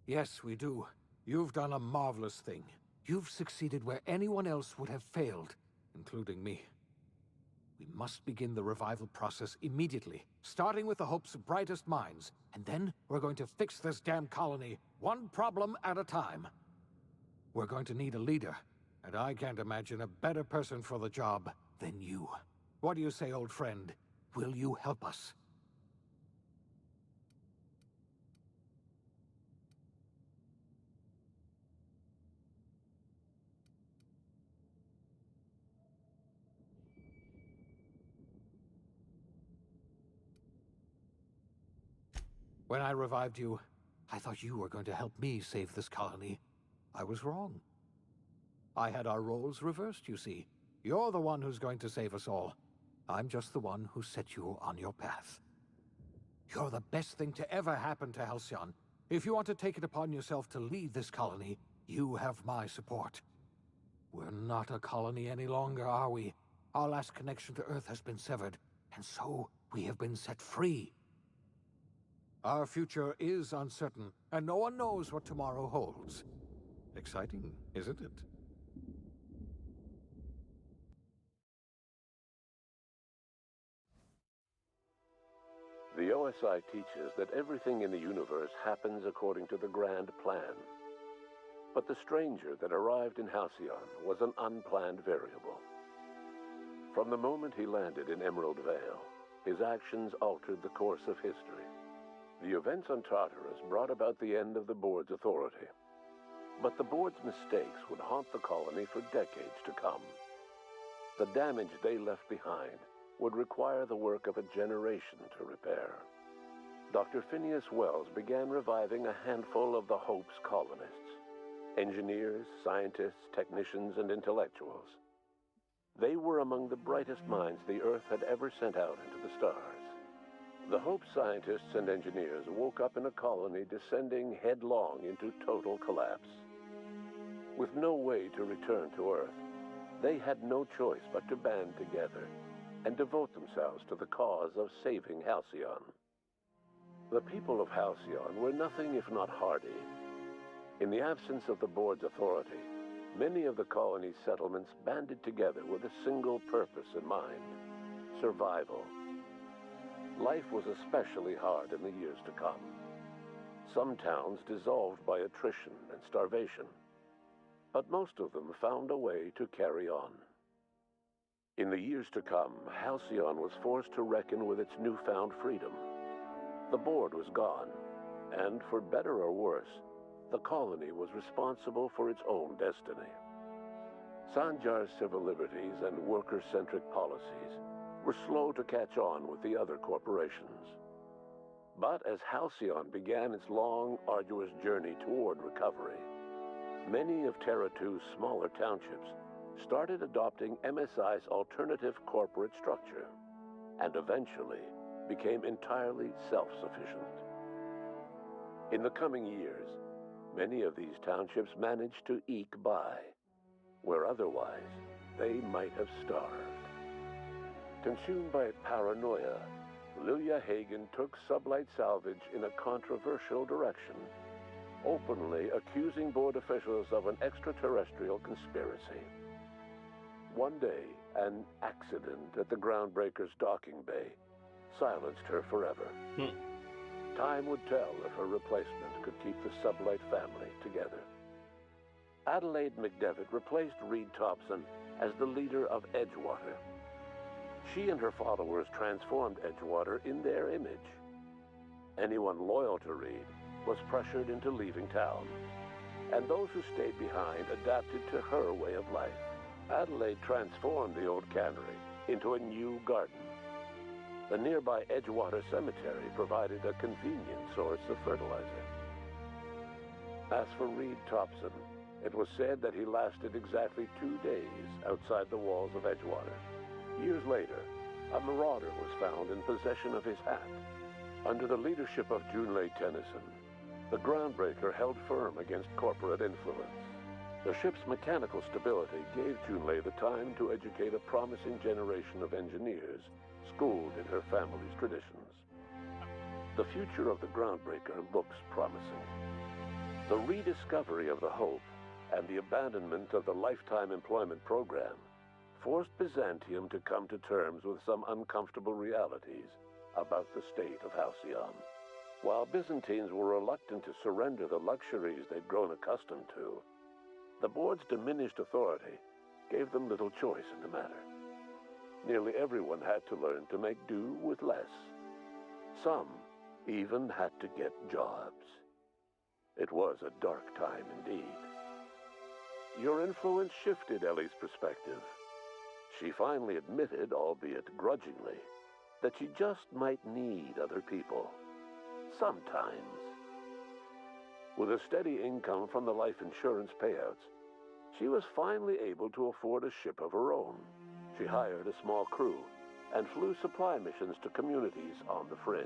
Yes, we do. You've done a marvelous thing. You've succeeded where anyone else would have failed, including me. We must begin the revival process immediately, starting with the Hope's brightest minds, and then we're going to fix this damn colony, one problem at a time. We're going to need a leader, and I can't imagine a better person for the job than you. What do you say, old friend? Will you help us? When I revived you, I thought you were going to help me save this colony. I was wrong. I had our roles reversed, you see. You're the one who's going to save us all. I'm just the one who set you on your path. You're the best thing to ever happen to Halcyon. If you want to take it upon yourself to lead this colony, you have my support. We're not a colony any longer, are we? Our last connection to Earth has been severed, and so we have been set free. Our future is uncertain, and no one knows what tomorrow holds. Exciting, isn't it? The OSI teaches that everything in the universe happens according to the grand plan. But the stranger that arrived in Halcyon was an unplanned variable. From the moment he landed in Emerald Vale, his actions altered the course of history. The events on Tartarus brought about the end of the board's authority. But the board's mistakes would haunt the colony for decades to come. The damage they left behind would require the work of a generation to repair. Dr. Phineas Wells began reviving a handful of the Hope's colonists. Engineers, scientists, technicians, and intellectuals. They were among the brightest minds the Earth had ever sent out into the stars. The Hope scientists and engineers woke up in a colony descending headlong into total collapse. With no way to return to Earth, they had no choice but to band together and devote themselves to the cause of saving Halcyon. The people of Halcyon were nothing if not hardy. In the absence of the board's authority, many of the colony's settlements banded together with a single purpose in mind: survival. Life was especially hard in the years to come. Some towns dissolved by attrition and starvation, but most of them found a way to carry on. In the years to come, Halcyon was forced to reckon with its newfound freedom. The board was gone, and for better or worse, the colony was responsible for its own destiny. Sanjar's civil liberties and worker-centric policies were slow to catch on with the other corporations. But as Halcyon began its long, arduous journey toward recovery, many of Terra 2's smaller townships started adopting MSI's alternative corporate structure, and eventually became entirely self-sufficient. In the coming years, many of these townships managed to eke by, where otherwise they might have starved. Consumed by paranoia, Lilia Hagen took Sublight Salvage in a controversial direction, openly accusing board officials of an extraterrestrial conspiracy. One day, an accident at the Groundbreaker's docking bay silenced her forever. Time would tell if her replacement could keep the Sublight family together. Adelaide McDevitt replaced Reed Thompson as the leader of Edgewater. She and her followers transformed Edgewater in their image. Anyone loyal to Reed was pressured into leaving town, and those who stayed behind adapted to her way of life. Adelaide transformed the old cannery into a new garden. The nearby Edgewater Cemetery provided a convenient source of fertilizer. As for Reed Thompson, it was said that he lasted exactly 2 days outside the walls of Edgewater. Years later, a marauder was found in possession of his hat. Under the leadership of Junlei Tennyson, the Groundbreaker held firm against corporate influence. The ship's mechanical stability gave Junlei the time to educate a promising generation of engineers schooled in her family's traditions. The future of the Groundbreaker looks promising. The rediscovery of the Hope and the abandonment of the Lifetime Employment Program forced Byzantium to come to terms with some uncomfortable realities about the state of Halcyon. While Byzantines were reluctant to surrender the luxuries they'd grown accustomed to, the board's diminished authority gave them little choice in the matter. Nearly everyone had to learn to make do with less. Some even had to get jobs. It was a dark time indeed. Your influence shifted Ellie's perspective. She finally admitted, albeit grudgingly, that she just might need other people. Sometimes. With a steady income from the life insurance payouts, she was finally able to afford a ship of her own. She hired a small crew and flew supply missions to communities on the fringe.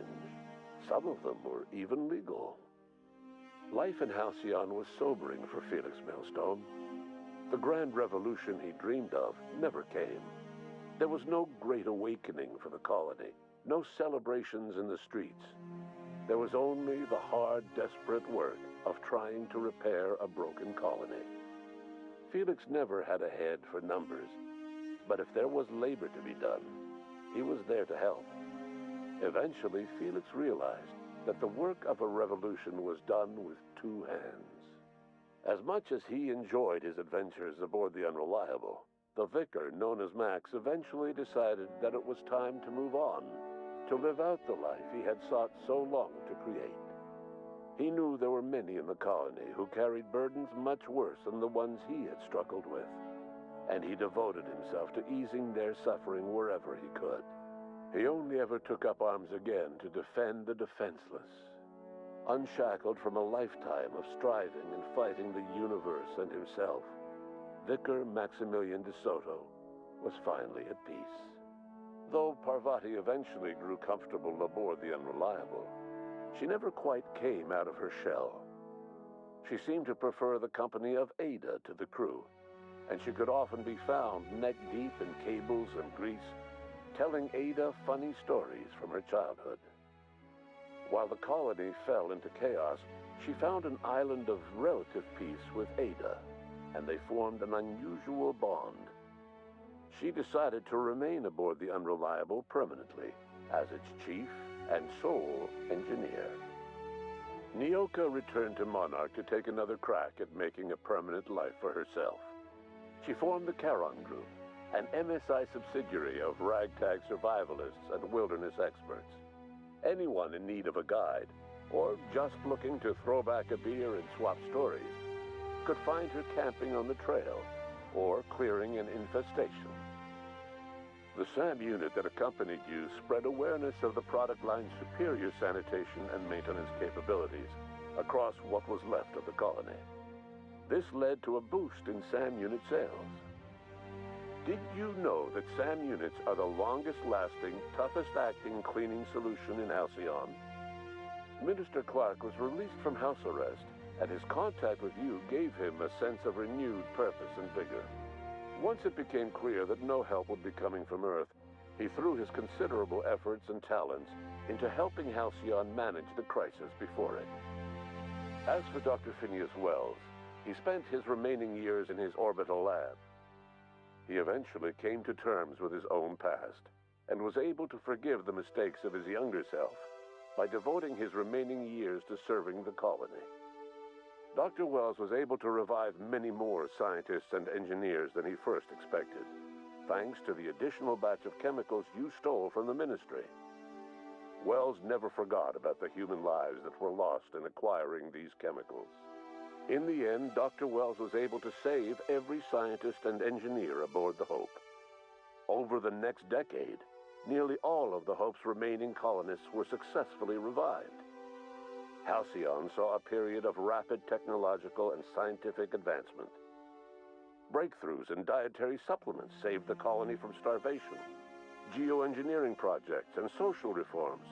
Some of them were even legal. Life in Halcyon was sobering for Felix Millstone. The grand revolution he dreamed of never came. There was no great awakening for the colony, no celebrations in the streets. There was only the hard, desperate work of trying to repair a broken colony. Felix never had a head for numbers, but if there was labor to be done, he was there to help. Eventually, Felix realized that the work of a revolution was done with 2 hands. As much as he enjoyed his adventures aboard the Unreliable, the vicar, known as Max, eventually decided that it was time to move on, to live out the life he had sought so long to create. He knew there were many in the colony who carried burdens much worse than the ones he had struggled with, and he devoted himself to easing their suffering wherever he could. He only ever took up arms again to defend the defenseless. Unshackled from a lifetime of striving and fighting the universe and himself, Vicar Maximilian de Soto was finally at peace. Though Parvati eventually grew comfortable aboard the Unreliable, she never quite came out of her shell. She seemed to prefer the company of Ada to the crew, and she could often be found neck-deep in cables and grease, telling Ada funny stories from her childhood. While the colony fell into chaos, she found an island of relative peace with Ada, and they formed an unusual bond. She decided to remain aboard the Unreliable permanently as its chief and sole engineer. Nyoka returned to Monarch to take another crack at making a permanent life for herself. She formed the Charon Group, an MSI subsidiary of ragtag survivalists and wilderness experts. Anyone in need of a guide, or just looking to throw back a beer and swap stories, could find her camping on the trail, or clearing an infestation. The SAM unit that accompanied you spread awareness of the product line's superior sanitation and maintenance capabilities across what was left of the colony. This led to a boost in SAM unit sales. Did you know that SAM units are the longest-lasting, toughest-acting cleaning solution in Halcyon? Minister Clark was released from house arrest, and his contact with you gave him a sense of renewed purpose and vigor. Once it became clear that no help would be coming from Earth, he threw his considerable efforts and talents into helping Halcyon manage the crisis before it. As for Dr. Phineas Wells, he spent his remaining years in his orbital lab. He eventually came to terms with his own past, and was able to forgive the mistakes of his younger self by devoting his remaining years to serving the colony. Dr. Wells was able to revive many more scientists and engineers than he first expected, thanks to the additional batch of chemicals you stole from the Ministry. Wells never forgot about the human lives that were lost in acquiring these chemicals. In the end, Dr. Wells was able to save every scientist and engineer aboard the Hope. Over the next decade, nearly all of the Hope's remaining colonists were successfully revived. Halcyon saw a period of rapid technological and scientific advancement. Breakthroughs in dietary supplements saved the colony from starvation. Geoengineering projects and social reforms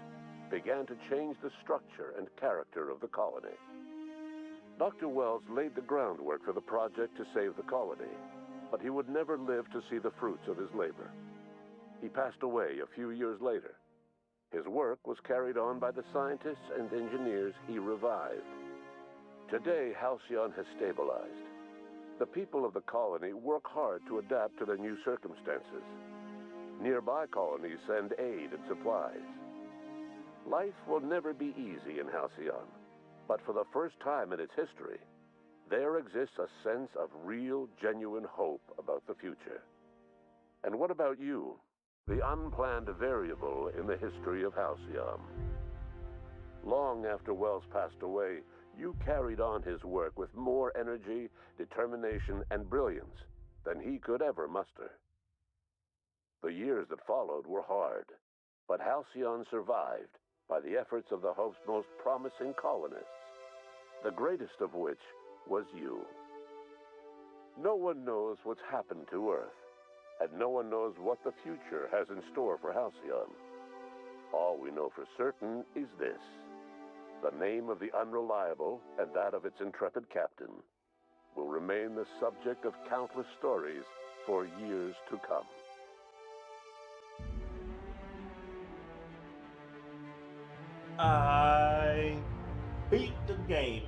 began to change the structure and character of the colony. Dr. Wells laid the groundwork for the project to save the colony, but he would never live to see the fruits of his labor. He passed away a few years later. His work was carried on by the scientists and engineers he revived. Today, Halcyon has stabilized. The people of the colony work hard to adapt to their new circumstances. Nearby colonies send aid and supplies. Life will never be easy in Halcyon, but for the first time in its history, there exists a sense of real, genuine hope about the future. And what about you? The unplanned variable in the history of Halcyon. Long after Wells passed away, you carried on his work with more energy, determination, and brilliance than he could ever muster. The years that followed were hard, but Halcyon survived by the efforts of the Hope's most promising colonists, the greatest of which was you. No one knows what's happened to Earth, and no one knows what the future has in store for Halcyon. All we know for certain is this: the name of the Unreliable and that of its intrepid captain will remain the subject of countless stories for years to come. I beat the game.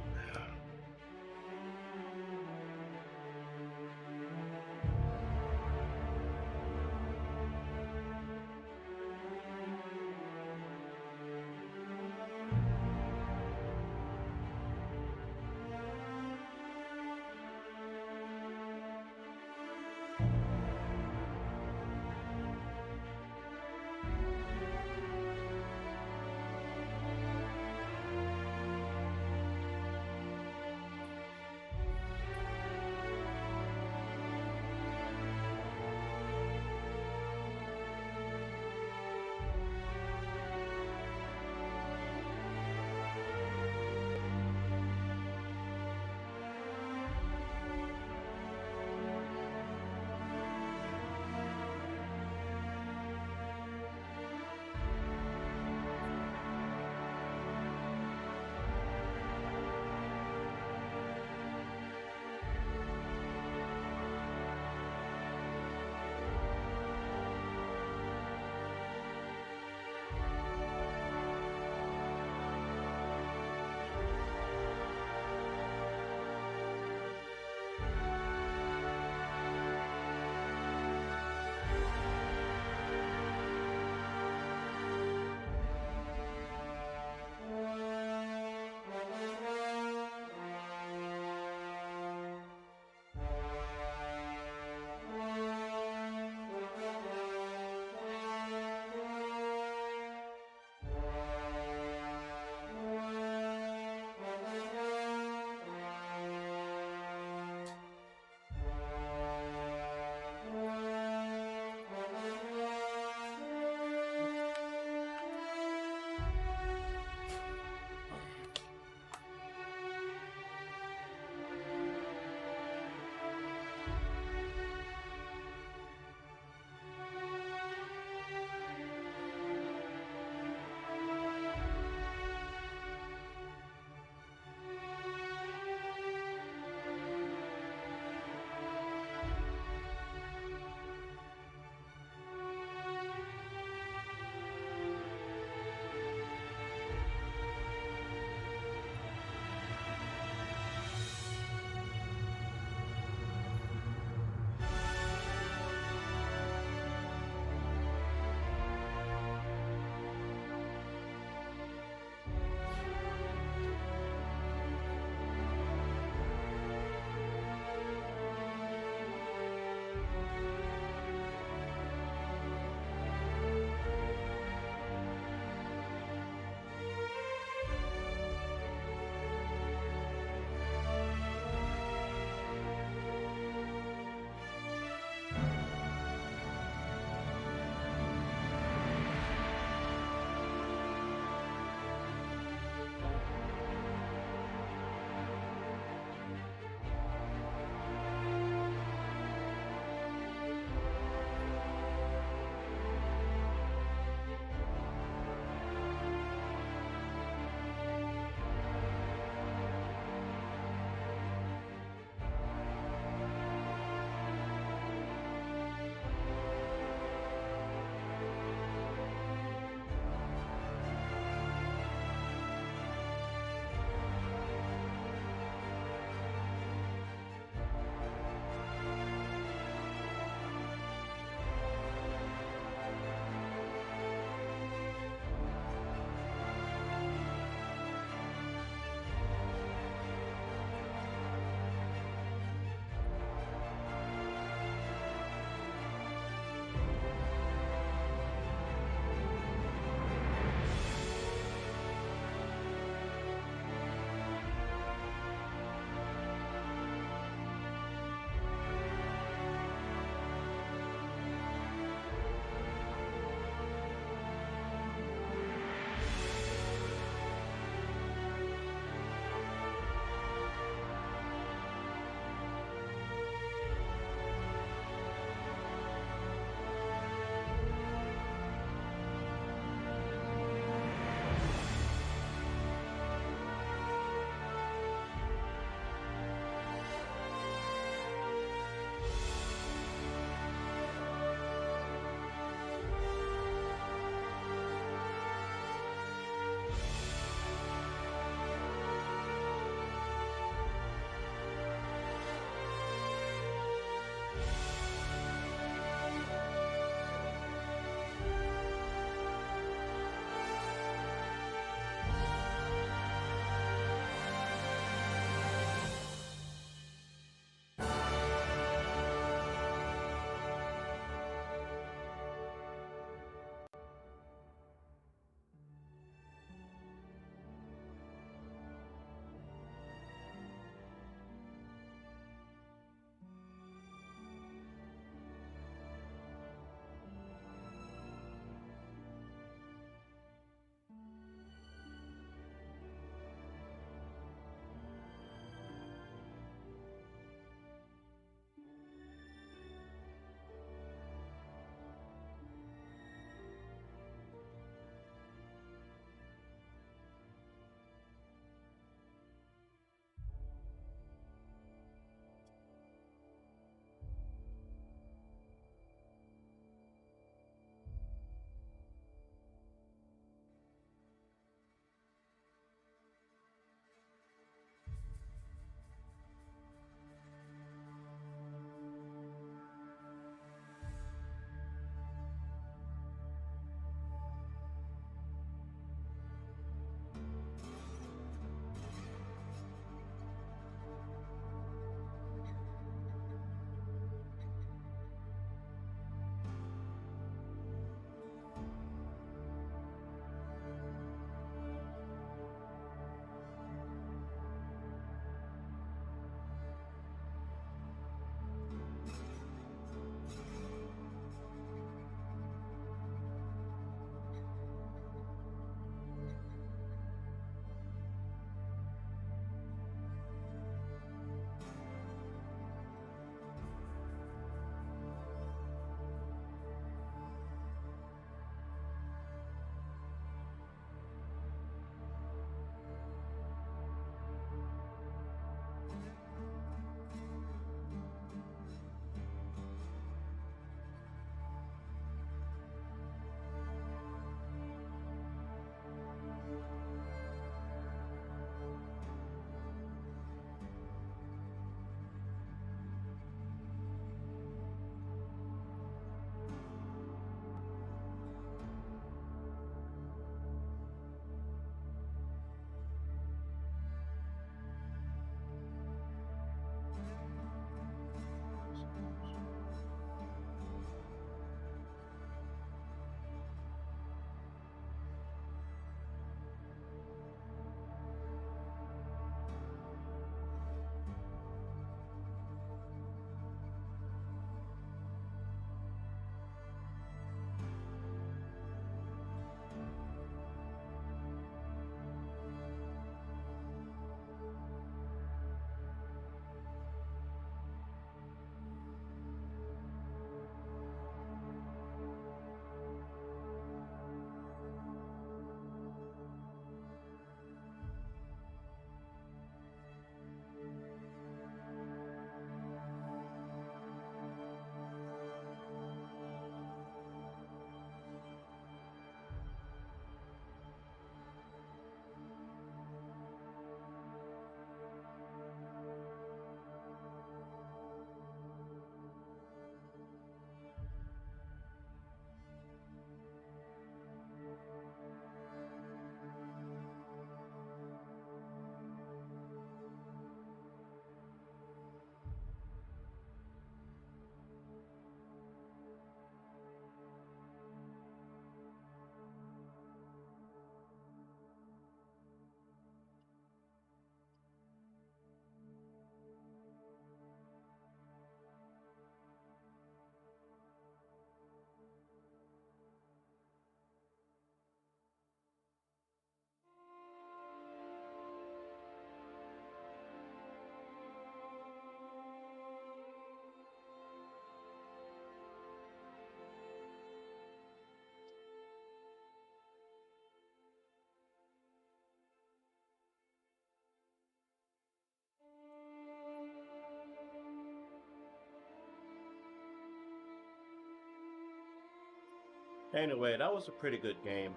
Anyway, that was a pretty good game.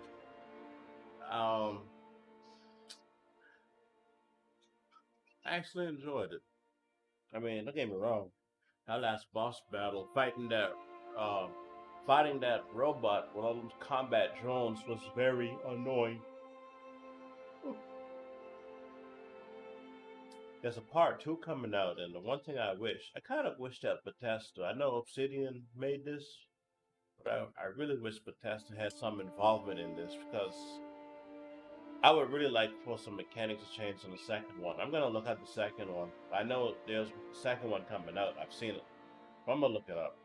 I actually enjoyed it. I mean, don't get me wrong. That last boss battle, uh, fighting that robot with all those combat drones was very annoying. There's a part two coming out, and the one thing I kind of wish that Bethesda, I know Obsidian made this, but I really wish Bethesda had some involvement in this because I would really like for some mechanics to change on the second one. I'm gonna look at the second one. I know there's a second one coming out. I've seen it. I'm gonna look it up.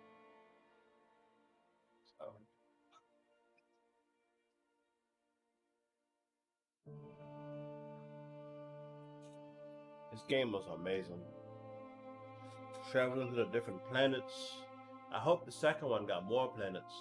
So. This game was amazing. Traveling to the different planets. I hope the second one got more planets.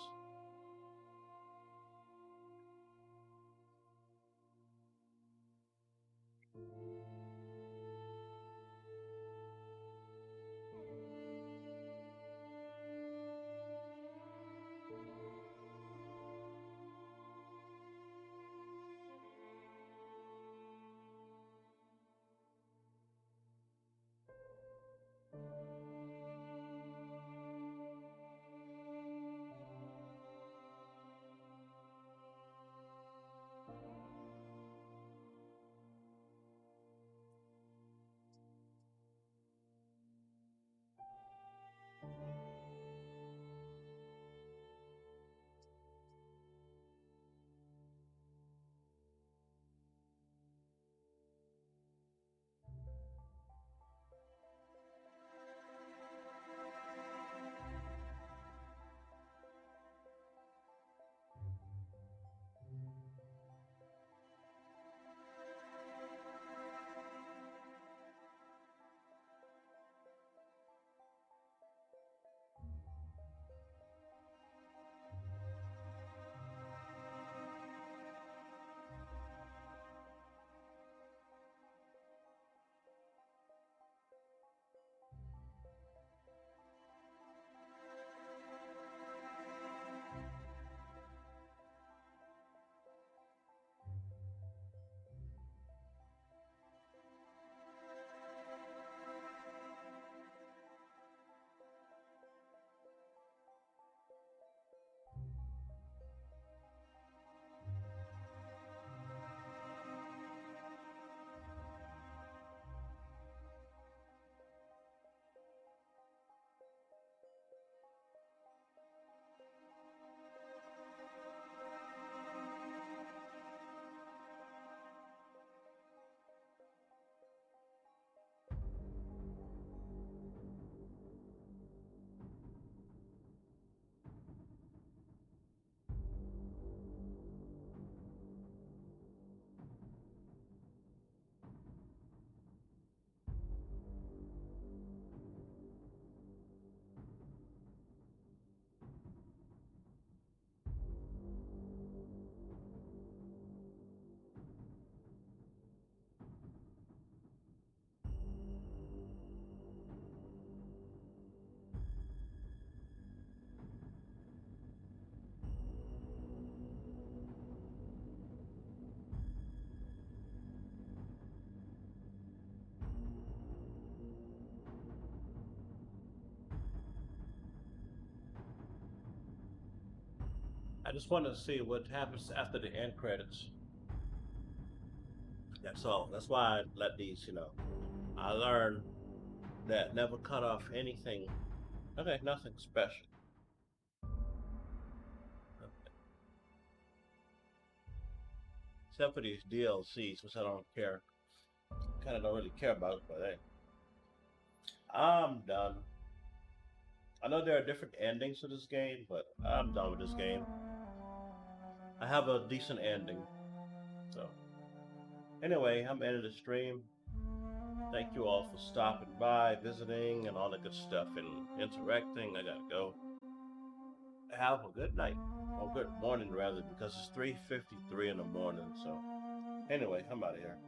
I just want to see what happens after the end credits. That's all. That's why I let these, I learned that never cut off anything. Okay, nothing special. Okay. Except for these DLCs, which I don't care. Kind of don't really care about, but hey. I'm done. I know there are different endings to this game, but I'm done with this game. I have a decent ending. So, anyway, I'm ending the stream. Thank you all for stopping by, visiting, and all the good stuff and interacting. I gotta go. Have a good night. Or good morning, rather, because it's 3:53 in the morning. So, anyway, I'm out of here.